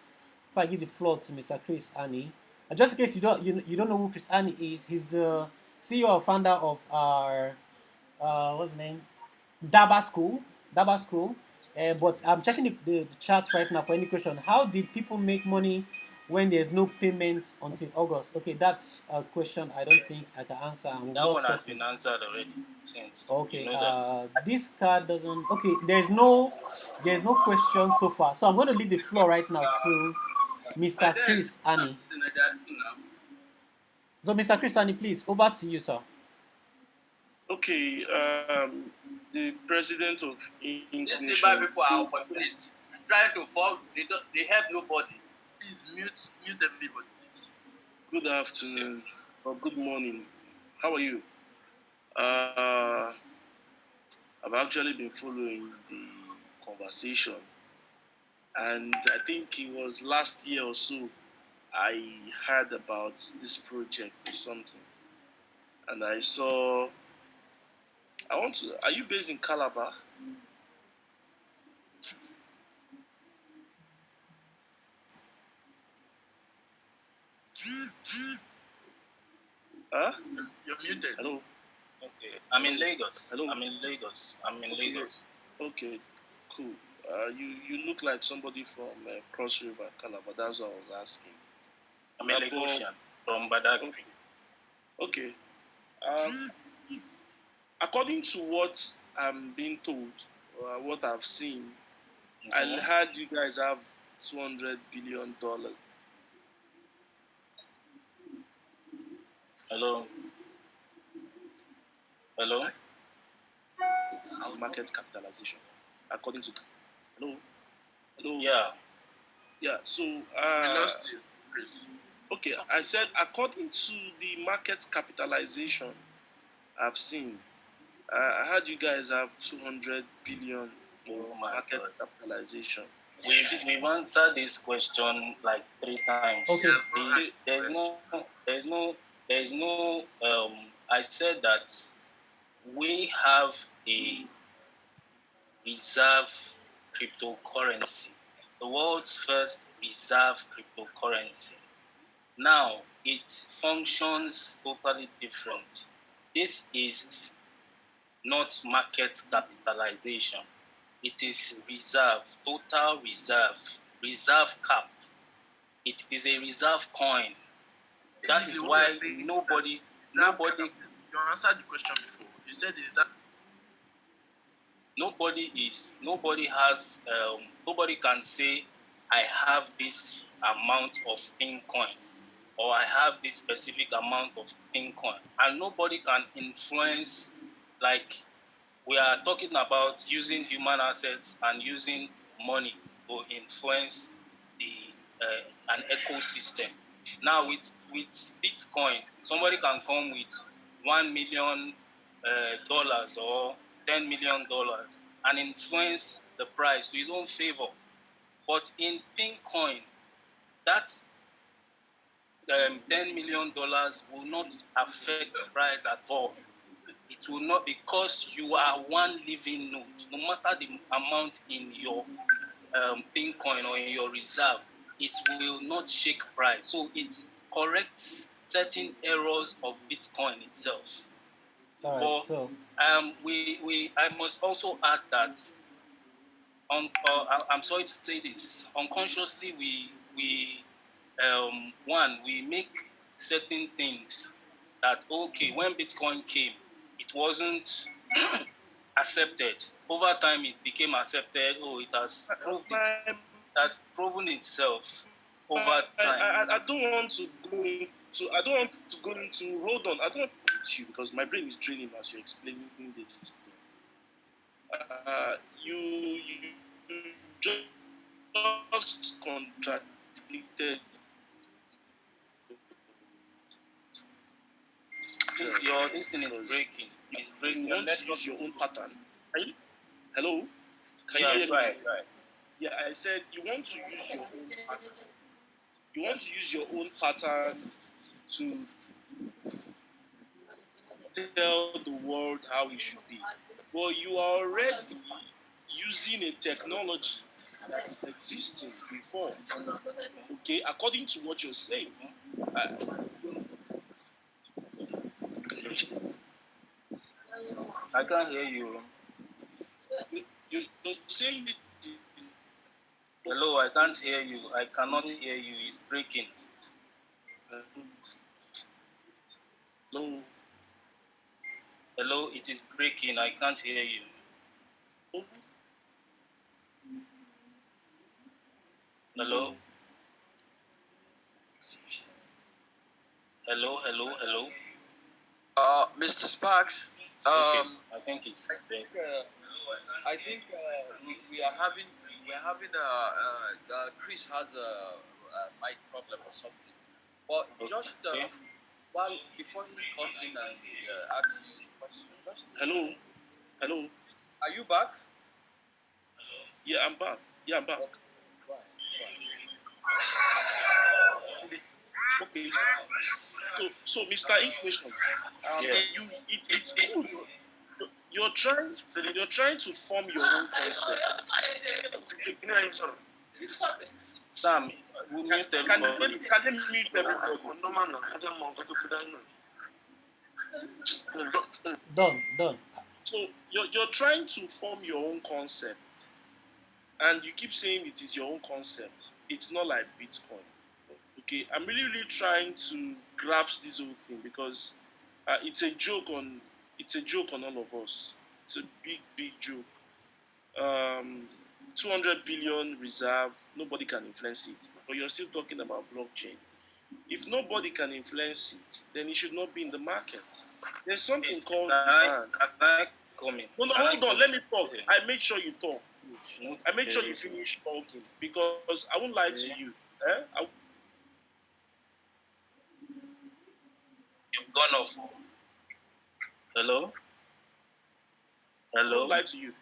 If I give the floor to Mr. Chris Annie, just in case you don't know who Chris Annie is, he's the CEO and founder of our what's the name? Daba School. But I'm checking the chat right now for any question. How did people make money when there's no payment until August? Okay, that's a question I don't think I can answer. That one has been answered already since. Okay, this card doesn't. Okay, there's no question so far. So I'm going to leave the floor right now to Mr. Chris Annie. So Mr. Chris Annie, please, over to you, sir. Okay, the president of InksNation. These people are opportunists. Trying to fall, they help nobody. Please mute everybody, please. Good afternoon or good morning. How are you? I've actually been following the conversation, and I think it was last year or so I heard about this project or something, and I saw. I want to. Are you based in Calabar? Huh? You're muted. Hello. Okay. I'm in Lagos. Hello. I'm in Lagos. I'm in Okay. Lagos. Okay. Cool. You look like somebody from Cross River, Calabar. That's what I was asking. I'm a Lagosian from Badagry. Okay. According to what I'm being told, what I've seen, I heard you guys have $200 billion. Hello. Hello. It's market capitalization. According to hello. Yeah. Yeah. So We lost you, Chris. okay, I said according to the market capitalization I've seen, I heard you guys have 200 billion in market capitalization. We've answered this question like 3 times. Okay. There's no I said that we have a reserve cryptocurrency, the world's first reserve cryptocurrency. Now it functions totally different. This is not market capitalization. It is reserve, total reserve cap. It is a reserve coin. That is why nobody. You answered the question before. You said it is that. Nobody can say I have this amount of Bitcoin or I have this specific amount of Bitcoin, and nobody can influence, like we are talking about using human assets and using money to influence an ecosystem. Now with Bitcoin, somebody can come with $1 million or $10 million and influence the price to his own favor. But in Bitcoin, that $10 million will not affect the price at all. It will not, because you are one living node. No matter the amount in your Bitcoin or in your reserve, it will not shake price. So it corrects certain errors of Bitcoin itself. All right. So I must also add that I'm sorry to say this. Unconsciously, we make certain things that, okay, when Bitcoin came, it wasn't accepted. Over time, it became accepted. Oh, it has proven itself over time. I don't want to go into. I don't want to go into. Hold on. I don't want to with you because my brain is draining as you're explaining these things. You just contradicted. This thing is breaking. It's breaking. You want to use your own pattern. Hello? Can you hear me? Right. Yeah, I said you want to use your own pattern. You want to use your own pattern to tell the world how it should be. But you are already using a technology that is existing before. Okay, according to what you're saying. I can't hear you. You're saying it. Hello, I can't hear you. I cannot hear you. It's breaking. Hello. Hello, it is breaking. I can't hear you. Hello. Hello. Mr. Sparks. Okay, I think it's best. I think we're having Chris has a mic problem or something. But just while before he comes in and asks you the question, just hello. Are you back? Yeah, I'm back. Okay. Right. Okay. So Mr. InksNAtion, it's cool. You're trying to form your own concept. Sam, we mute everybody. Can they mute everybody? Done. So you're trying to form your own concept, and you keep saying it is your own concept. It's not like Bitcoin. Okay, I'm really trying to grasp this whole thing because it's a joke on all of us. It's a big joke. 200 billion reserve, nobody can influence it. But you're still talking about blockchain. If nobody can influence it, then it should not be in the market. There's something called demand. No, hold on. Let me talk. I made sure you talk. I made sure you finish talking because I won't lie to you. You've gone off. Hello? I won't lie to you.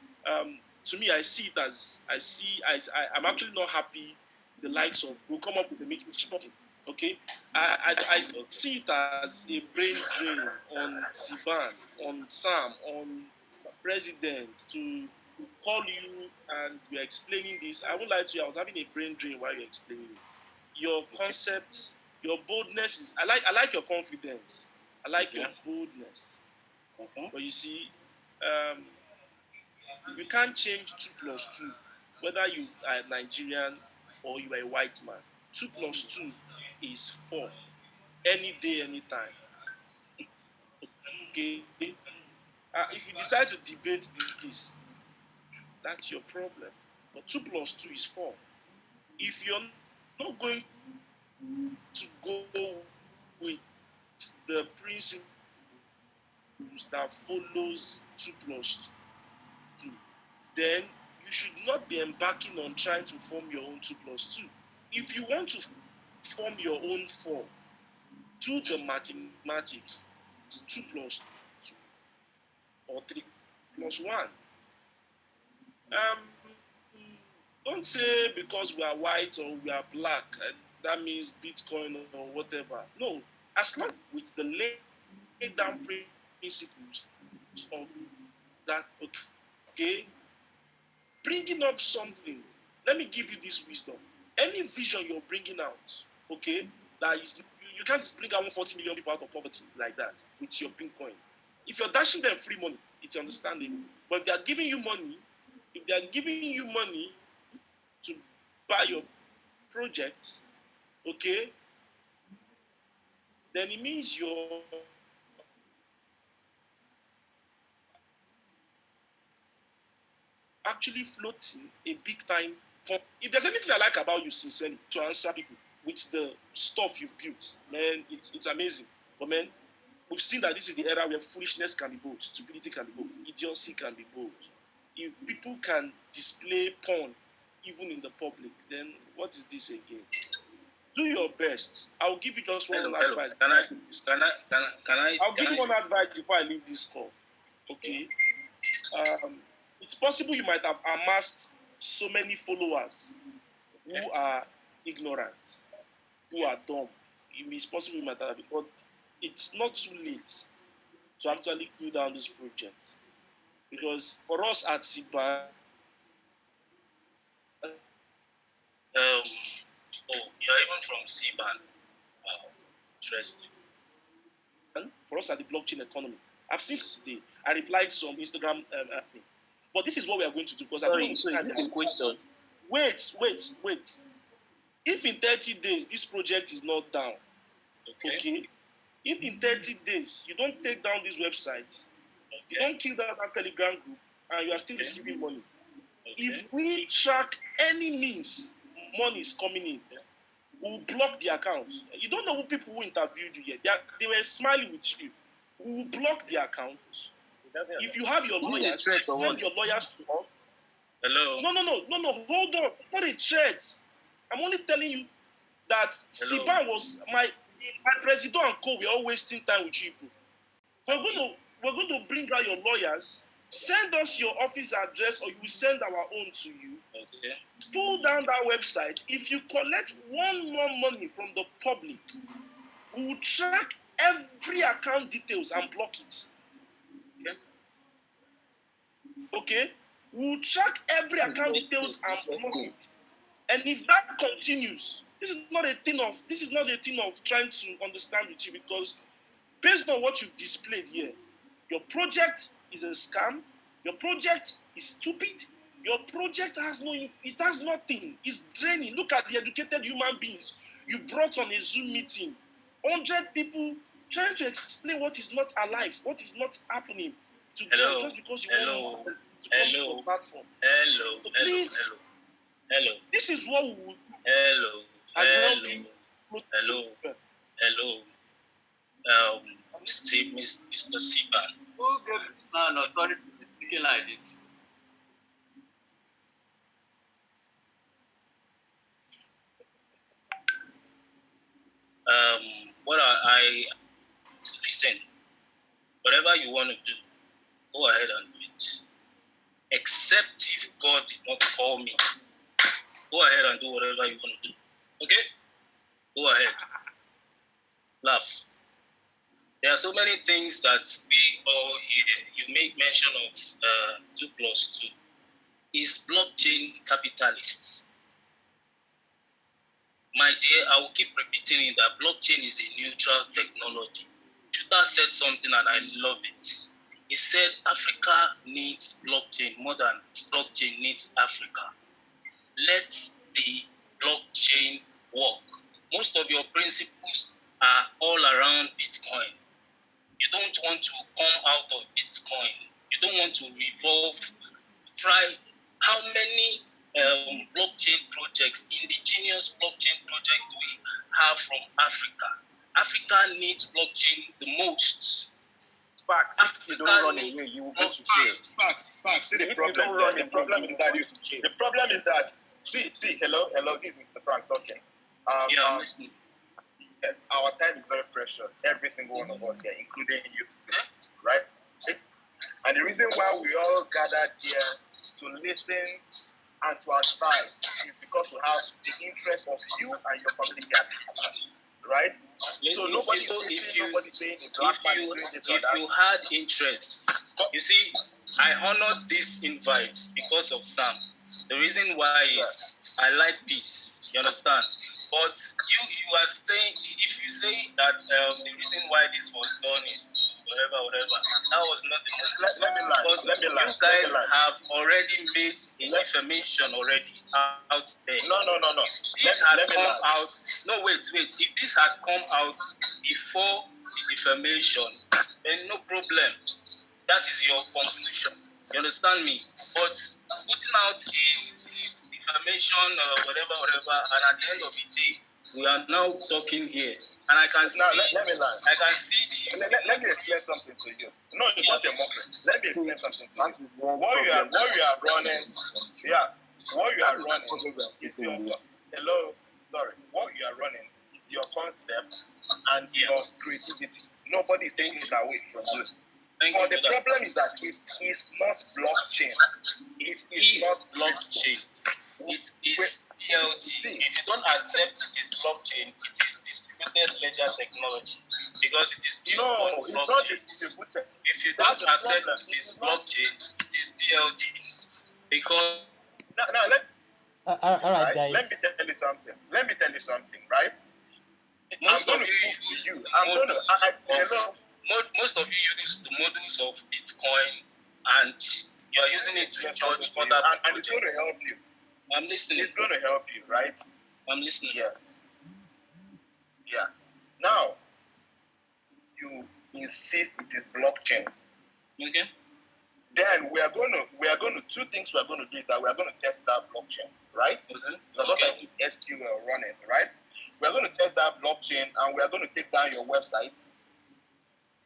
To me, I see it as I'm actually not happy. The likes of will come up with the meeting talking. Okay, I see it as a brain drain on Siban, on Sam, on President to call you and we're explaining this. I won't lie to you. I was having a brain drain while you're explaining it. Your concept, your boldness is. I like your confidence. I like your boldness. But you see, you can't change 2+2, whether you are Nigerian or you are a white man. 2+2 is 4. Any day, anytime. Okay? If you decide to debate this, that's your problem. But 2+2 is 4. If you're not going to go with the principles that follows 2+2, then you should not be embarking on trying to form your own 2+2. If you want to form your own 4, do the mathematics. 2+2 or 3+1. Don't say because we are white or we are black, that means Bitcoin or whatever. No, as long with the laid down principles of that, okay, bringing up something. Let me give you this wisdom. Any vision you're bringing out, okay, that is, you can't just bring out 140 million people out of poverty like that with your Bitcoin. If you're dashing them free money, it's understandable. But if they are giving you money to buy your project, okay, then it means you're actually floating a big time pump. If there's anything I like about you, sincerely, to answer people with the stuff you've built, man, it's amazing. But man, we've seen that this is the era where foolishness can be bold, stupidity can be bold, idiocy can be bold. If people can display porn even in the public, then what is this again? Do your best. I'll give you just one advice. I'll give you one advice before I leave this call. Okay. It's possible you might have amassed so many followers who are ignorant, who are dumb. It's possible you might have it, but it's not too late to actually do down this project. Because for us at SIBA, you're even from CBAN. Wow, interesting. For us at the blockchain economy, I've seen today. I replied to some Instagram thing. But this is what we are going to do because I think so is this a question? Wait. If in 30 days this project is not down, okay? If in 30 days you don't take down these websites, you don't kill that Telegram group, and you are still receiving money. If we track any means money is coming in, we will block the account. You don't know who people who interviewed you yet. They were smiling with you. We will block the accounts. If you have your lawyers, send your lawyers to us. Hello? No, hold on. It's not a threat. I'm only telling you that Siban was my president and co. We're all wasting time with you people. We're going to bring out your lawyers. Send us your office address or you will send our own to you. Pull down that website. If you collect one more money from the public, We will track every account details and block it. Okay? We will track every account details and block it. And if that continues, this is not a thing of trying to understand with you, because based on what you've displayed here, your project is a scam, your project is stupid, your project has nothing. It's draining. Look at the educated human beings you brought on a Zoom meeting. 100 people trying to explain what is not alive, what is not happening to them just because you want to come to a platform. So please, this is what we will do. Mr. Siban. Who gave this man authority to be speaking like this? What I listen, whatever you want to do, go ahead and do it. Except if God did not call me, go ahead and do whatever you want to do. Okay? Go ahead. Laugh. There are so many things that we all hear. You make mention of 2 plus 2. Is blockchain capitalists? My dear, I will keep repeating it that blockchain is a neutral technology. Judah said something and I love it. He said Africa needs blockchain more than blockchain needs Africa. Let the blockchain work. Most of your principles are all around Bitcoin. You don't want to come out of Bitcoin. You don't want to revolve. Try how many blockchain projects, indigenous blockchain projects we have from Africa. Africa needs blockchain the most. Sparks, if you don't run away, you will go to jail. Sparks. See the problem. The problem is that hello, this is Mr. Frank talking. I'm listening. Yes, our time is very precious. Every single one of us here, including you, right? And the reason why we all gathered here to listen and to advise is because we have the interest of you and your family here, right? So nobody's saying a black man is doing this or that. If you had interest, you see, I honored this invite because of Sam. The reason why is I like peace. You understand? But you are saying, if you say that the reason why this was done is whatever, that was not the most. Let me lie. You guys have already made a information already out there. No. This had come out. No, wait. If this had come out before the defamation, then no problem. That is your conclusion. You understand me? But putting out information whatever, and at the end of the day, we are now talking here, and I can see. Let me lie. I can see. Let me explain something to you. No, it's not a mockery. Let me explain something to you. What you are running is your What you are running is your concept and your creativity. Nobody is taking it away from you. But the problem is that it is not blockchain. It is not blockchain. It is DLT. If you don't accept it is blockchain, it is distributed ledger technology because it is no, it's not distributed. If you don't accept it is blockchain, it is DLT because. All right, guys. Let me tell you something, right? Most of you use the models of Bitcoin, and you are using it to judge other people. And it's going to help you. I'm listening. It's going to help you, right? I'm listening. Yes. Yeah. Now, you insist it is blockchain. Okay. Then we are going to two things we are going to do is that we are going to test that blockchain, right? Okay. Because what I see is SQL running, right? We are going to test that blockchain and we are going to take down your website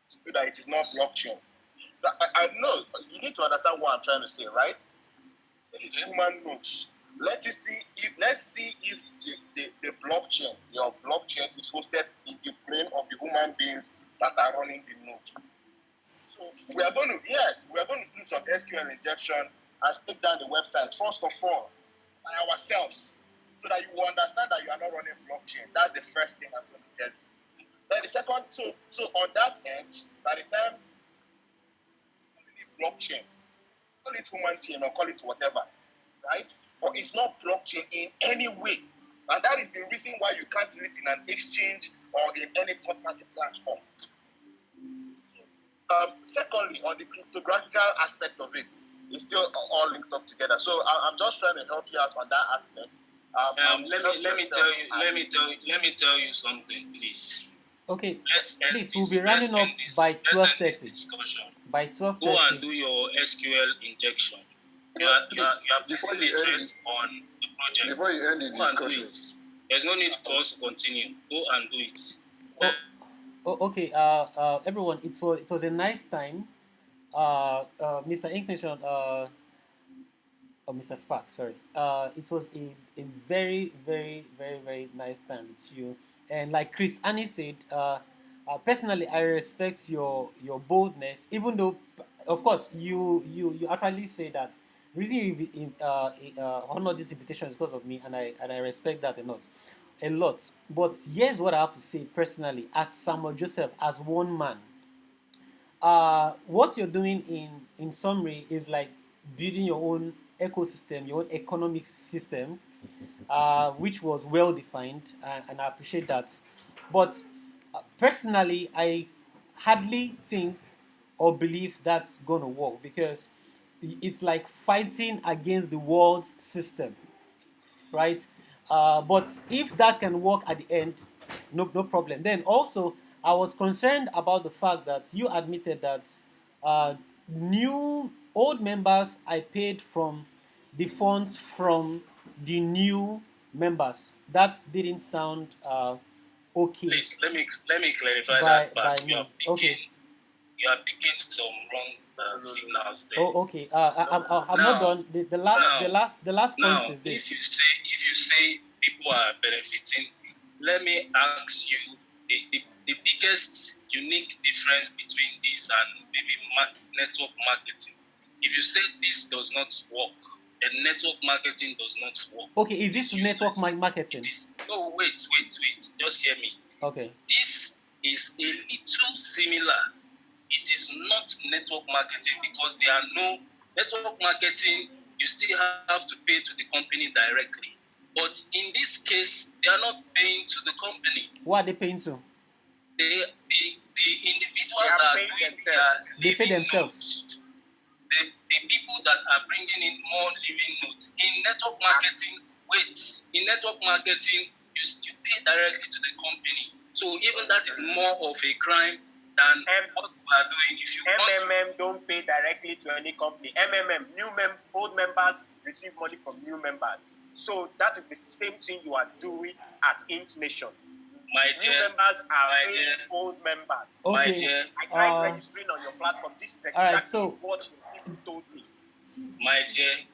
so that it is not blockchain. I know you need to understand what I'm trying to say, right? It is human nodes. Let's see if the blockchain, your blockchain, is hosted in the brain of the human beings that are running the node. So we are going to do some SQL injection and take down the website first of all by ourselves, so that you will understand that you are not running blockchain. That's the first thing I'm going to tell you. Then the second, so on that end, by the time blockchain, call it human chain or call it whatever, right? But it's not blockchain in any way. And that is the reason why you can't list in an exchange or in any third-party platform. Secondly, on the cryptographical aspect of it, it's still all linked up together. So I'm just trying to help you out on that aspect. Let me tell you something, please. Okay, Let's end please, this. we'll be running up by Let's end this 12:30. discussion. By Go and 12:30. do your SQL injection. You Yeah, are before placing you a end threat on the project. Before you end the Go and do discussion, it. There's no need for us to continue. Go and do it. Okay, everyone, it was a nice time. Mr. InksNation, Mr. Spark, sorry. It was a very, very, very, very nice time with you. And like Chris Annie said, personally, I respect your boldness, even though, of course, you actually say that the reason you honor this invitation is because of me, and I respect that a lot. A lot. But here's what I have to say personally, as Samuel Joseph, as one man. What you're doing in summary is like building your own ecosystem, your own economic system, which was well defined, and I appreciate that. But personally, I hardly think or believe that's gonna work because it's like fighting against the world's system, right? But if that can work at the end, no problem. Then also, I was concerned about the fact that you admitted that new old members I paid from the funds from the new members. That didn't sound okay Please let me clarify by that part. me. Okay. You are picking some wrong signals there. Oh, okay. I'm not done. The last point is this. If you say people are benefiting, let me ask you the biggest unique difference between this and maybe network marketing. If you say this does not work, then network marketing does not work. Okay, is this network marketing? No, wait. Just hear me. Okay. This is a little similar. It is not network marketing because there are no network marketing. You still have to pay to the company directly. But in this case, they are not paying to the company. What are they paying to? The individuals are doing they pay themselves. Notes. The people that are bringing in more living notes. In network marketing, you pay directly to the company. So even that is more of a crime than what we are doing. If you don't pay directly to any company. Old members receive money from new members. So that is the same thing you are doing at InksNation. New members are paying old members. Okay. I tried registering on your platform. This is exactly what you told me. My dear.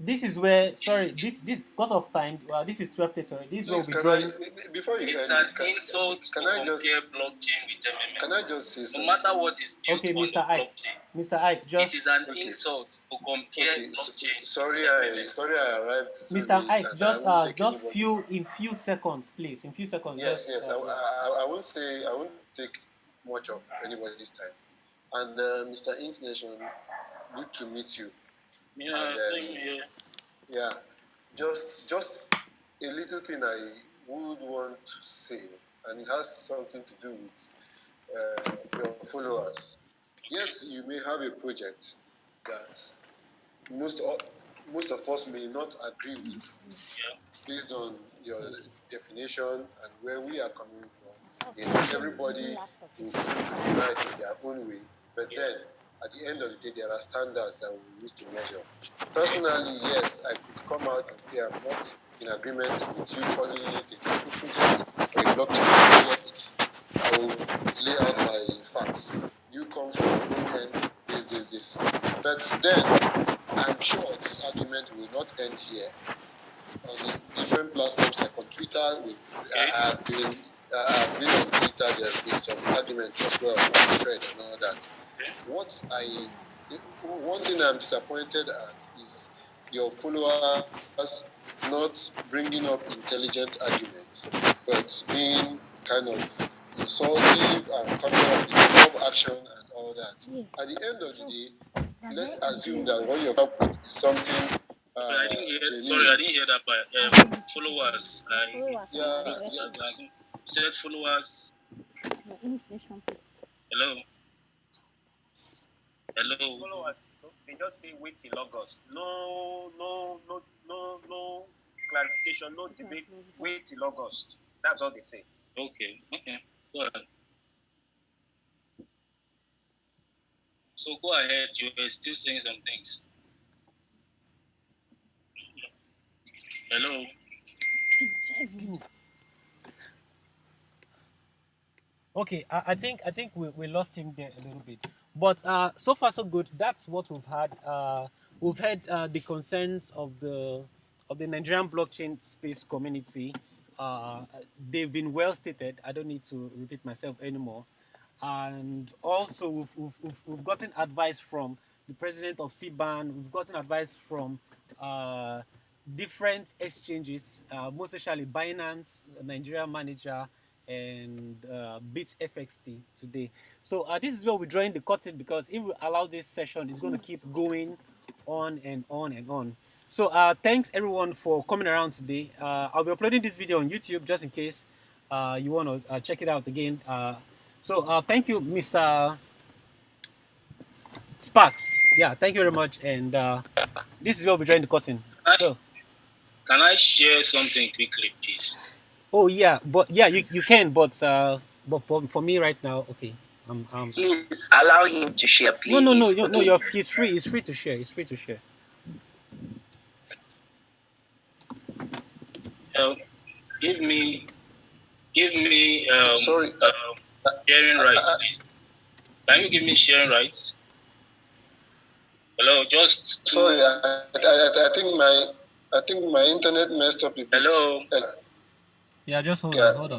This is where, sorry, this because of time, this is 12:30. This will be drawing. Before you it's end an insult to compare blockchain with MMM. Can I just say something? No matter what is built on the blockchain. Mr. Ike, just... It is an insult to compare blockchain. Sorry, I arrived. Mr. Ike, just few seconds, please. In few seconds. Yes. I won't take much of anybody's time. And Mr. InksNation, good to meet you. Yeah, yeah, just a little thing I would want to say, and it has something to do with your followers. Yes, you may have a project that most of us may not agree with, based on your definition and where we are coming from. Everybody will write in their own way, but then at the end of the day, there are standards that we use to measure. Personally, yes, I could come out and say I'm not in agreement with you calling it a crypto project or a blockchain project. I will lay out my facts. You come from your own end, this. But then, I'm sure this argument will not end here. On different platforms like on Twitter, I've been on Twitter, there's been some arguments as well, on thread and all that. One thing I'm disappointed at is your followers not bringing up intelligent arguments, but being kind of insultive and coming up with firm action and all that. At the end of the day, let's assume that what you're up with is something I didn't hear. genuine. Sorry, I didn't hear that part. Followers. Yeah, You said followers. InksNAtion. Hello. Hello. Followers, they just say wait till August. No clarification, no debate. Wait till August. That's all they say. Okay. Go ahead. So go ahead. You were still saying some things. Hello. Okay, I think we lost him there a little bit, but so far so good. That's what we've had. We've had the concerns of the Nigerian blockchain space community. They've been well stated. I don't need to repeat myself anymore. And also we've gotten advice from the president of CBAN. We've gotten advice from different exchanges, most especially Binance, Nigeria manager, and BitFXT today. So this is where we're drawing the curtain, because if we allow this session, it's going to keep going on and on and on. So thanks everyone for coming around today. I'll be uploading this video on YouTube just in case you want to check it out again. So thank you, Mr. Sparks. Yeah, thank you very much. And this is where we're drawing the curtain. Can I share something quickly, please? Oh yeah, but yeah, you can, but for me right now, okay. Please allow him to share, please. No. He's free. He's free to share. He's free to share. Give me. Sorry. Sharing rights, please. Can you give me sharing rights? Hello, just. Sorry, I think my internet messed up a bit. Hello. Yeah, just hold on.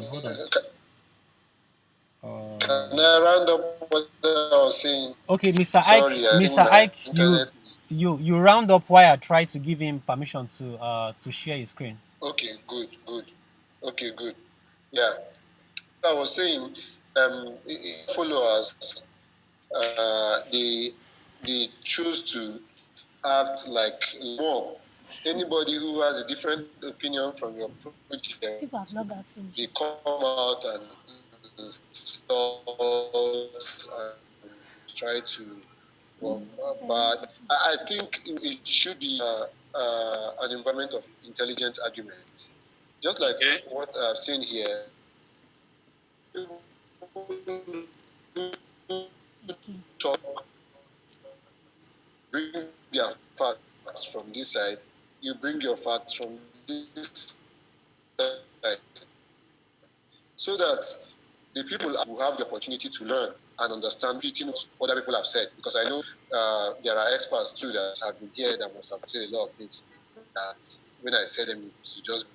Can I round up what I was saying? Okay, Mr. Ike, you round up while I try to give him permission to share his screen. Okay, good. Okay, good. Yeah, I was saying, followers, they choose to act like more. Anybody who has a different opinion from your project, they come out and insult and try to. But I think it should be an environment of intelligent arguments, just like what I've seen here. Talk, bring their facts from this side, you bring your facts from this side, so that the people will have the opportunity to learn and understand what other people have said. Because I know there are experts too that have been here that must have said a lot of things that when I said them, it's just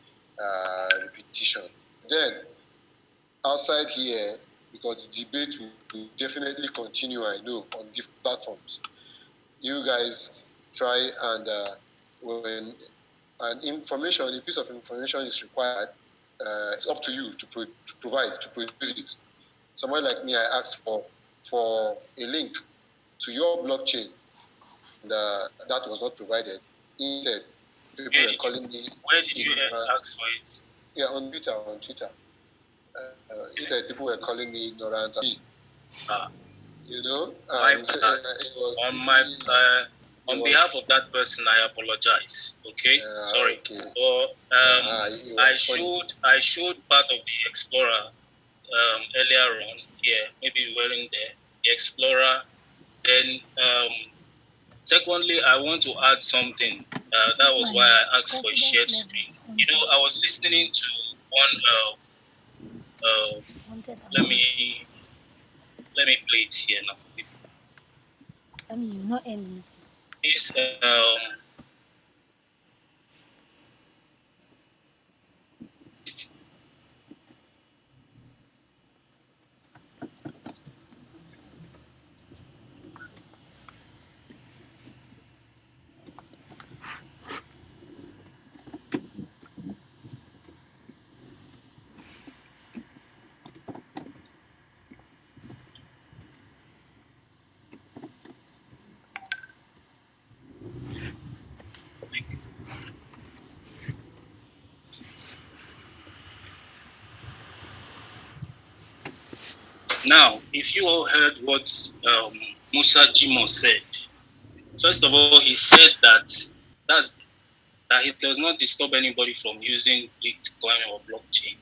repetition. Then outside here, because the debate will definitely continue, I know, on different platforms. You guys try and when a piece of information is required, it's up to you to produce it. Someone like me, I asked for a link to your blockchain, and that was not provided. Instead, people were calling me. Where did you ask for it? Yeah, on Twitter. Instead, people were calling me ignorant. You know, on behalf of that person, I apologize. Okay, sorry. Okay. But I showed part of the Explorer earlier on here. Maybe you weren't there. The Explorer. Then, secondly, I want to add something. That was why I asked for a shared screen. You know, I was listening to one. Let me play it here now. Sammy, you not end it. This Now, if you all heard what Musa Jimo said, first of all, he said that he does not disturb anybody from using Bitcoin or blockchain.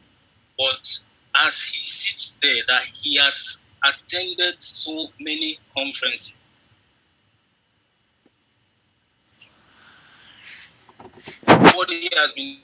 But as he sits there, that he has attended so many conferences. What he has been